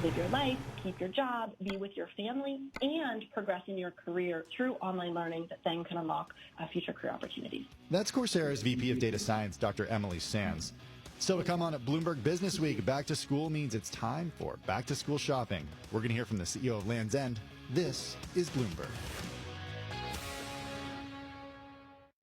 live your life, keep your job, be with your family, and progress in your career through online learning that then can unlock future career opportunities. That's Coursera's VP of Data Science, Dr. Emily Sands. Still to come on at Bloomberg Business Week, back to school means it's time for back to school shopping. We're going to hear from the CEO of Land's End. This is Bloomberg.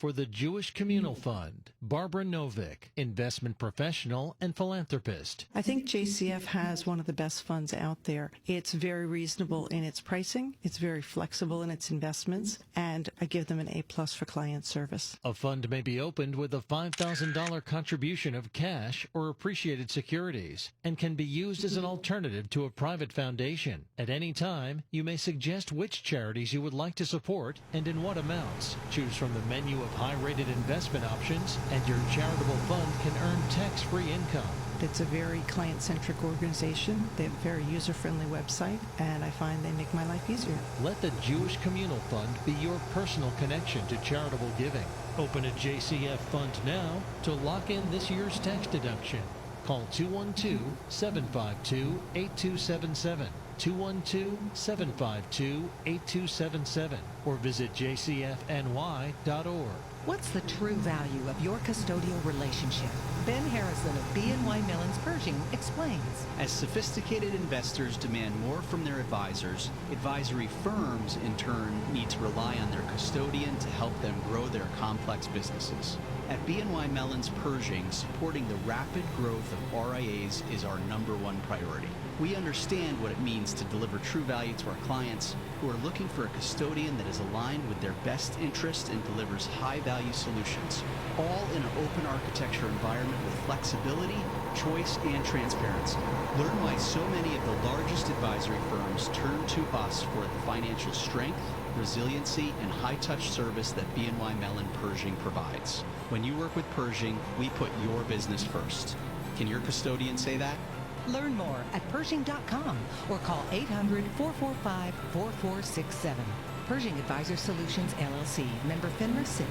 For the Jewish Communal Fund, Barbara Novick, investment professional and philanthropist. I think JCF has one of the best funds out there. It's very reasonable in its pricing, it's very flexible in its investments, and I give them an A+ for client service. A fund may be opened with a $5,000 contribution of cash or appreciated securities and can be used as an alternative to a private foundation. At any time, you may suggest which charities you would like to support and in what amounts. Choose from the menu of high-rated investment options, and your charitable fund can earn tax-free income. It's a very client-centric organization. They have a very user-friendly website, and I find they make my life easier. Let the Jewish Communal Fund be your personal connection to charitable giving. Open a JCF fund now to lock in this year's tax deduction. Call 212-752-8277. 212-752-8277 or visit jcfny.org. What's the true value of your custodial relationship? Ben Harrison of BNY Mellon's Pershing explains. As sophisticated investors demand more from their advisors, advisory firms, in turn, need to rely on their custodian to help them grow their complex businesses. At BNY Mellon's Pershing, supporting the rapid growth of RIAs is our #1 priority. We understand what it means to deliver true value to our clients who are looking for a custodian that is aligned with their best interest and delivers high-value solutions, all in an open architecture environment with flexibility, choice, and transparency. Learn why so many of the largest advisory firms turn to us for the financial strength, resiliency, and high-touch service that BNY Mellon Pershing provides. When you work with Pershing, we put your business first. Can your custodian say that? Learn more at Pershing.com or call 800-445-4467. Pershing Advisor Solutions, LLC. Member FINRA SIPC.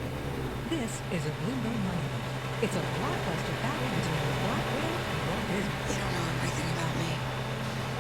This is a Bloomberg Money Minute. It's a blockbuster battle between the Black Widow and Walt Disney. You don't know everything about me.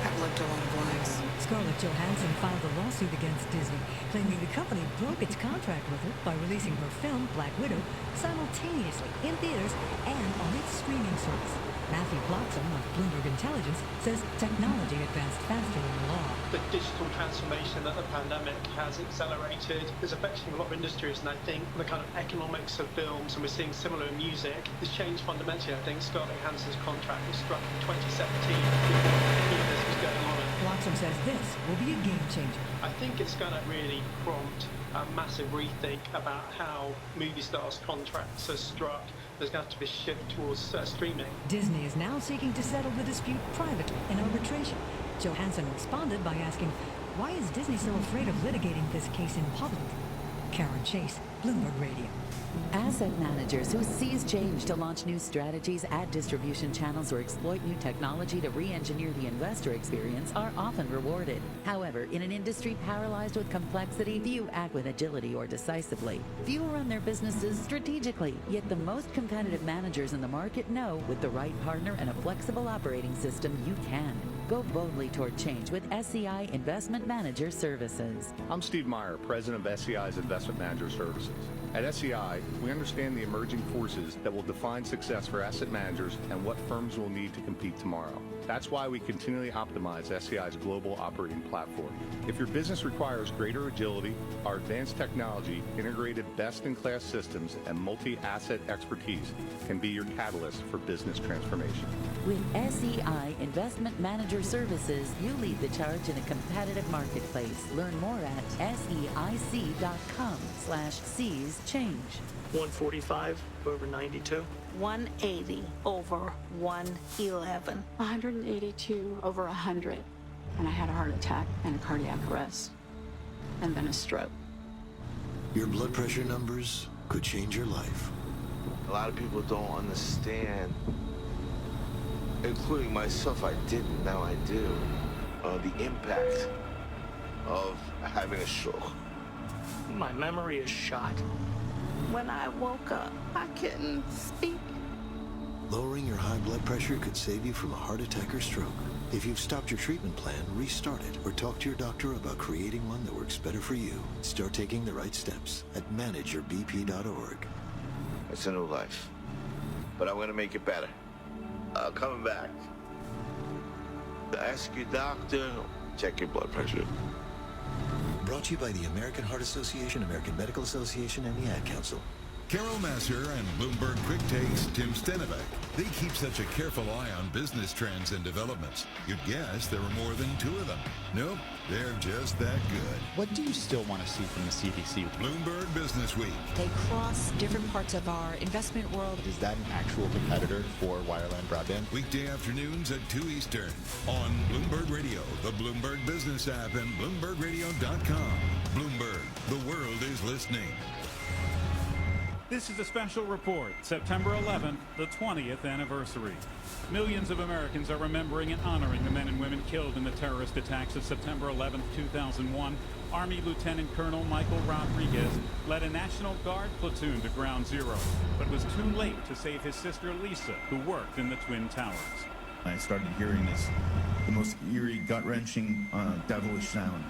I've lived a lot of lives. Scarlett Johansson filed a lawsuit against Disney, claiming the company broke its contract with her by releasing her film, Black Widow, simultaneously in theaters and on its streaming service. Matthew Bloxham of Bloomberg Intelligence says technology advanced faster than the law. The digital transformation that the pandemic has accelerated is affecting a lot of industries, and I think the kind of economics of films, and we're seeing similar in music, has changed fundamentally. I think Scarlett Johansson's contract was struck in 2017 before any of this was going on. Bloxham says this will be a game changer. I think it's going to really prompt a massive rethink about how movie stars' contracts are struck. There's going to have to be a shift towards streaming. Disney is now seeking to settle the dispute privately in arbitration. Johansson responded by asking, why is Disney so afraid of litigating this case in public? Karen Chase, Bloomberg Radio. Asset managers who seize change to launch new strategies, add distribution channels, or exploit new technology to re-engineer the investor experience are often rewarded. However, in an industry paralyzed with complexity, few act with agility or decisively. Few run their businesses strategically, yet the most competitive managers in the market know with the right partner and a flexible operating system, you can. Go boldly toward change with SEI Investment Manager Services. I'm Steve Meyer, president of SEI's Investment Manager Services. At SEI, we understand the emerging forces that will define success for asset managers and what firms will need to compete tomorrow. That's why we continually optimize SEI's global operating platform. If your business requires greater agility, our advanced technology, integrated best-in-class systems, and multi-asset expertise can be your catalyst for business transformation. With SEI Investment Manager Services, you lead the charge in a competitive marketplace. Learn more at SEIC.com/seize-change. 145 over 92. 180 over 111. 182 over 100. And I had a heart attack and a cardiac arrest. And then a stroke. Your blood pressure numbers could change your life. A lot of people don't understand, including myself. I didn't, now I do. The impact of having a stroke. My memory is shot. When I woke up, I couldn't speak. Lowering your high blood pressure could save you from a heart attack or stroke. If you've stopped your treatment plan, restart it or talk to your doctor about creating one that works better for you. Start taking the right steps at manageyourbp.org. It's a new life, but I'm going to make it better. Coming back. Ask your doctor, check your blood pressure. Brought to you by the American Heart Association, American Medical Association, and the Ad Council. Carol Masser and Bloomberg Quick Takes Tim Stenivek. They keep such a careful eye on business trends and developments. You'd guess there were more than two of them. Nope, they're just that good. What do you still want to see from the CDC? Bloomberg Business Week. They cross different parts of our investment world. Is that an actual competitor for wireline broadband? Weekday afternoons at 2 Eastern on Bloomberg Radio, the Bloomberg Business app, and BloombergRadio.com. Bloomberg, the world is listening. This is a special report, September 11th, the 20th anniversary. Millions of Americans are remembering and honoring the men and women killed in the terrorist attacks of September 11th, 2001. Army Lieutenant Colonel Michael Rodriguez led a National Guard platoon to Ground Zero, but was too late to save his sister Lisa, who worked in the Twin Towers. I started hearing the most eerie, gut-wrenching, devilish sound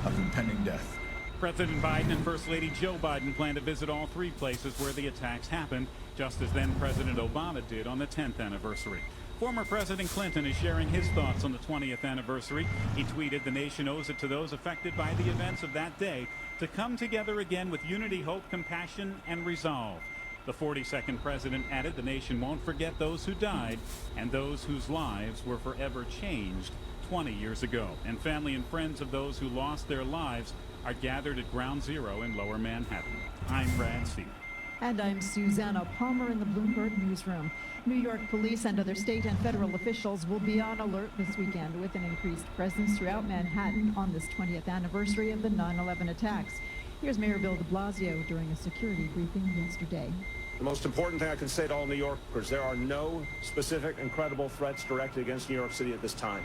of impending death. President Biden and First Lady Joe Biden plan to visit all three places where the attacks happened, just as then President Obama did on the 10th anniversary. Former President Clinton is sharing his thoughts on the 20th anniversary. He tweeted, "The nation owes it to those affected by the events of that day to come together again with unity, hope, compassion, and resolve." The 42nd president added, "The nation won't forget those who died and those whose lives were forever changed 20 years ago." And family and friends of those who lost their lives are gathered at Ground Zero in Lower Manhattan. I'm Brad Stevens. And I'm Susanna Palmer in the Bloomberg Newsroom. New York police and other state and federal officials will be on alert this weekend with an increased presence throughout Manhattan on this 20th anniversary of the 9/11 attacks. Here's Mayor Bill de Blasio during a security briefing yesterday. The most important thing I can say to all New Yorkers, there are no specific and credible threats directed against New York City at this time.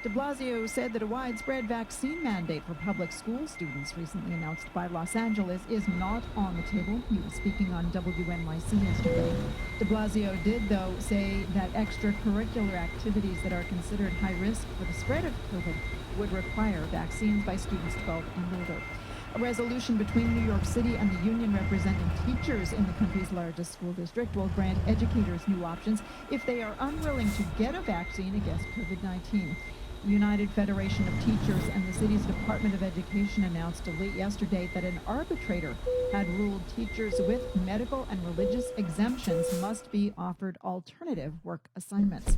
De Blasio said that a widespread vaccine mandate for public school students recently announced by Los Angeles is not on the table. He was speaking on WNYC yesterday. De Blasio did, though, say that extracurricular activities that are considered high risk for the spread of COVID would require vaccines by students 12 and older. A resolution between New York City and the union representing teachers in the country's largest school district will grant educators new options if they are unwilling to get a vaccine against COVID-19. United Federation of Teachers and the city's Department of Education announced late yesterday that an arbitrator had ruled teachers with medical and religious exemptions must be offered alternative work assignments.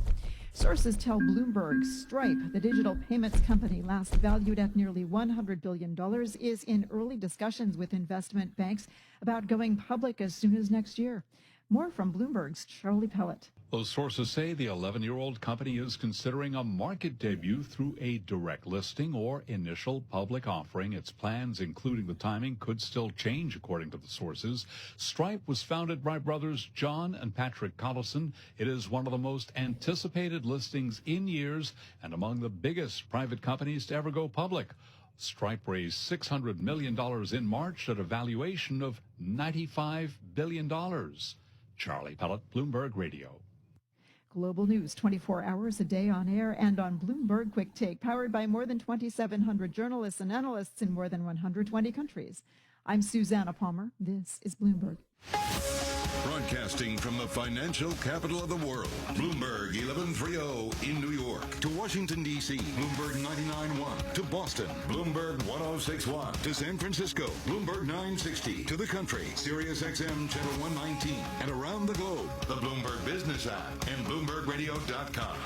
Sources tell Bloomberg Stripe, the digital payments company last valued at nearly $100 billion, is in early discussions with investment banks about going public as soon as next year. More from Bloomberg's Charlie Pellet. Those sources say the 11-year-old company is considering a market debut through a direct listing or initial public offering. Its plans, including the timing, could still change, according to the sources. Stripe was founded by brothers John and Patrick Collison. It is one of the most anticipated listings in years and among the biggest private companies to ever go public. Stripe raised $600 million in March at a valuation of $95 billion. Charlie Pellet, Bloomberg Radio. Global news 24 hours a day on air and on Bloomberg Quick Take, powered by more than 2,700 journalists and analysts in more than 120 countries. I'm Susanna Palmer. This is Bloomberg. Broadcasting from the financial capital of the world, Bloomberg 1130 in New York. To Washington, D.C., Bloomberg 99.1. To Boston, Bloomberg 106.1. To San Francisco, Bloomberg 960. To the country, Sirius XM Channel 119. And around the globe, the Bloomberg Business app and BloombergRadio.com.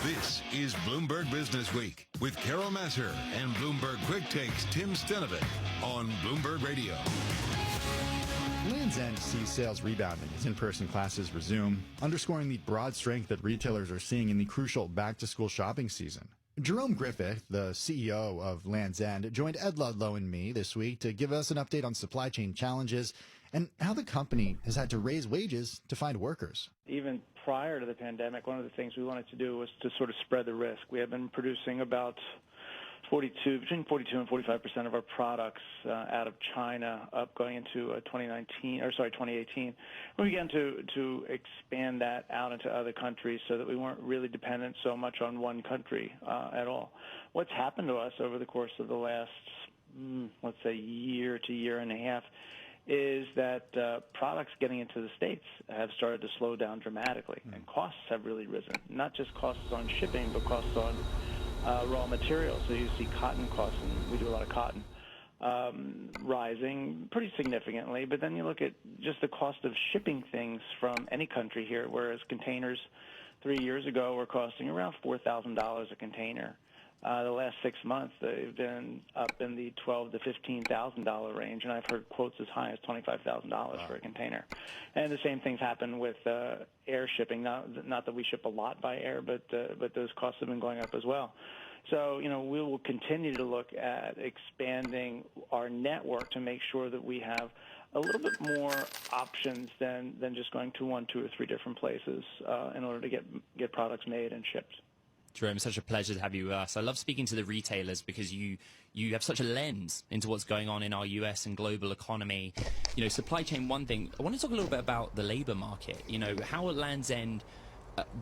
This is Bloomberg Business Week with Carol Masser and Bloomberg Quick Takes Tim Stenivek on Bloomberg Radio. Land's End sees sales rebounding as in-person classes resume, underscoring the broad strength that retailers are seeing in the crucial back-to-school shopping season. Jerome Griffith, the CEO of Land's End, joined Ed Ludlow and me this week to give us an update on supply chain challenges and how the company has had to raise wages to find workers. Even prior to the pandemic, one of the things we wanted to do was to sort of spread the risk. We have been producing about between 42 and 45% of our products out of China up going into 2018. We began to expand that out into other countries so that we weren't really dependent so much on one country at all. What's happened to us over the course of the last, let's say, year to year and a half is that products getting into the States have started to slow down dramatically, and costs have really risen. Not just costs on shipping, but costs on raw materials. So you see cotton costs, and we do a lot of cotton, rising pretty significantly. But then you look at just the cost of shipping things from any country here, whereas containers 3 years ago were costing around $4,000 a container. The last 6 months, they've been up in the $12,000 to $15,000 range, and I've heard quotes as high as $25,000 for a container. And the same things happen with air shipping. Not that we ship a lot by air, but those costs have been going up as well. So, we will continue to look at expanding our network to make sure that we have a little bit more options than just going to 1, 2, or 3 different places in order to get products made and shipped. Jerome, it's such a pleasure to have you with us. I love speaking to the retailers because you have such a lens into what's going on in our US and global economy. Supply chain, one thing. I want to talk a little bit about the labor market. How at Land's End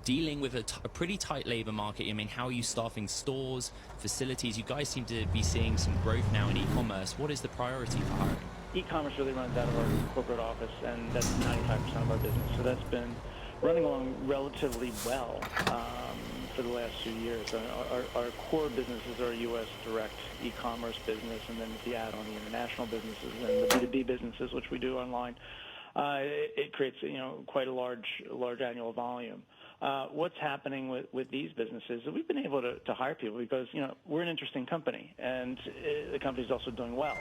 dealing with a pretty tight labor market. I mean, how are you staffing stores, facilities? You guys seem to be seeing some growth now in e-commerce. What is the priority for hiring? E-commerce really runs out of our corporate office, and that's 95% of our business. So that's been running along relatively well for the last 2 years. Our core businesses are U.S. direct e-commerce business, and then if you add on the international businesses and the B2B businesses, which we do online, it creates quite a large annual volume. What's happening with these businesses is we've been able to hire people because we're an interesting company, and the company's also doing well.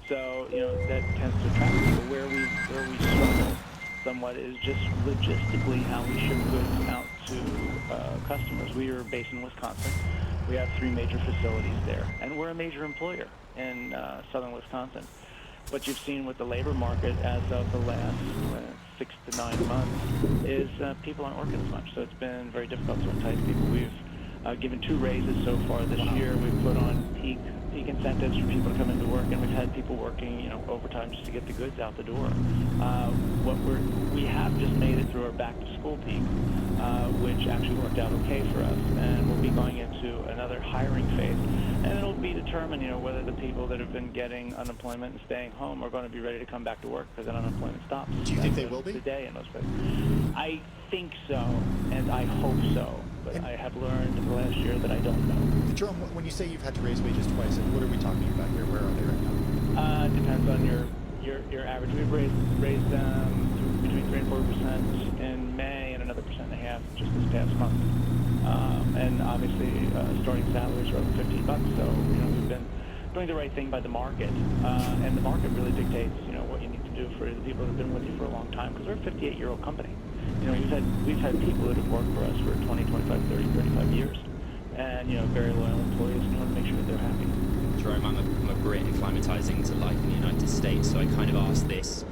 So that tends to attract people. Where we struggle somewhat is just logistically how we ship goods out to customers. We are based in Wisconsin. We have 3 major facilities there, and we're a major employer in southern Wisconsin. What you've seen with the labor market as of the last 6 to 9 months is people aren't working as much, so it's been very difficult to entice people. We've given 2 raises so far this year. We've put on peak incentives for people to come into work, and we've had people working, overtime just to get the goods out the door. We have just made it through our back-to-school peak, which actually worked out okay for us, and we'll be going into another hiring phase, and it'll be determined, whether the people that have been getting unemployment and staying home are going to be ready to come back to work because then unemployment stops. Do you think they will be? Today in most places. I think so, and I hope so. But I have learned in the last year that I don't know. Jerome, when you say you've had to raise wages twice, what are we talking about here? Where are they right now? It depends on your average. We've raised them between 3 and 4% in May, and another 1.5% just this past month. And obviously, starting salaries are over $15. So we've been doing the right thing by the market, and the market really dictates what you need to do for the people that have been with you for a long time. Because we're a 58-year-old company. We've had people that have worked for us for 20, 25, 30, 35 years, and very loyal employees, and you want to make sure that they're happy. Jerome, I'm a Brit acclimatizing to life in the United States, so I kind of asked this.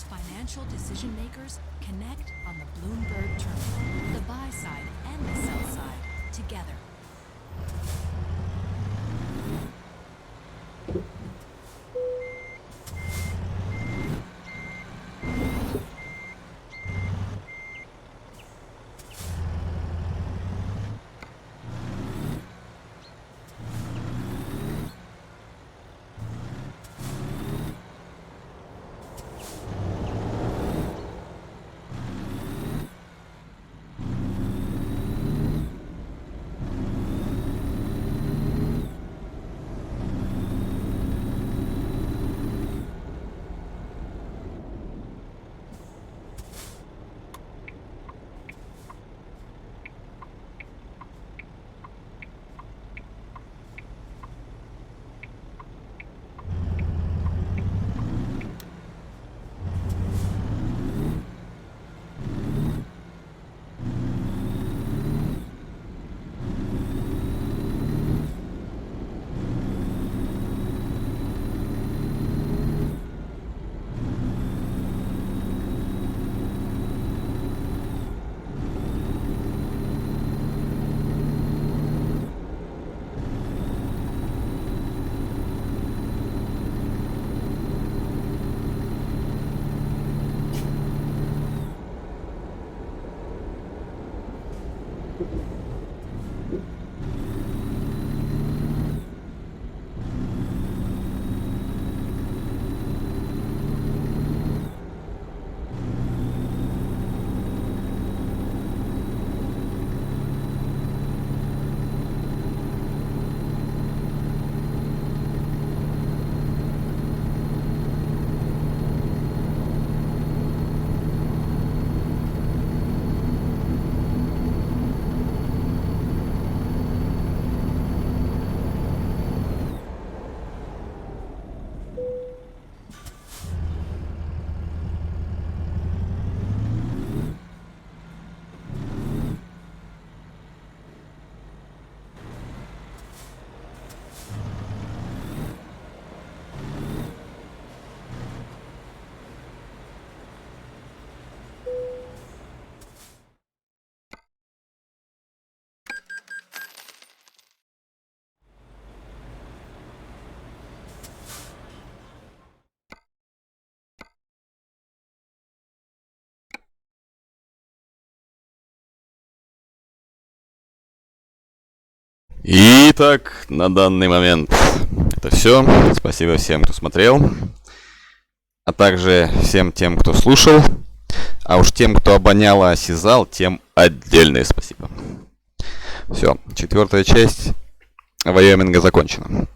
Financial decision makers connect on the Bloomberg terminal, the buy side and the sell side together. Итак, на данный момент это все. Спасибо всем, кто смотрел, а также всем тем, кто слушал. А уж тем, кто обонял и осязал, тем отдельное спасибо. Все, 4-я часть Вайоминга закончена.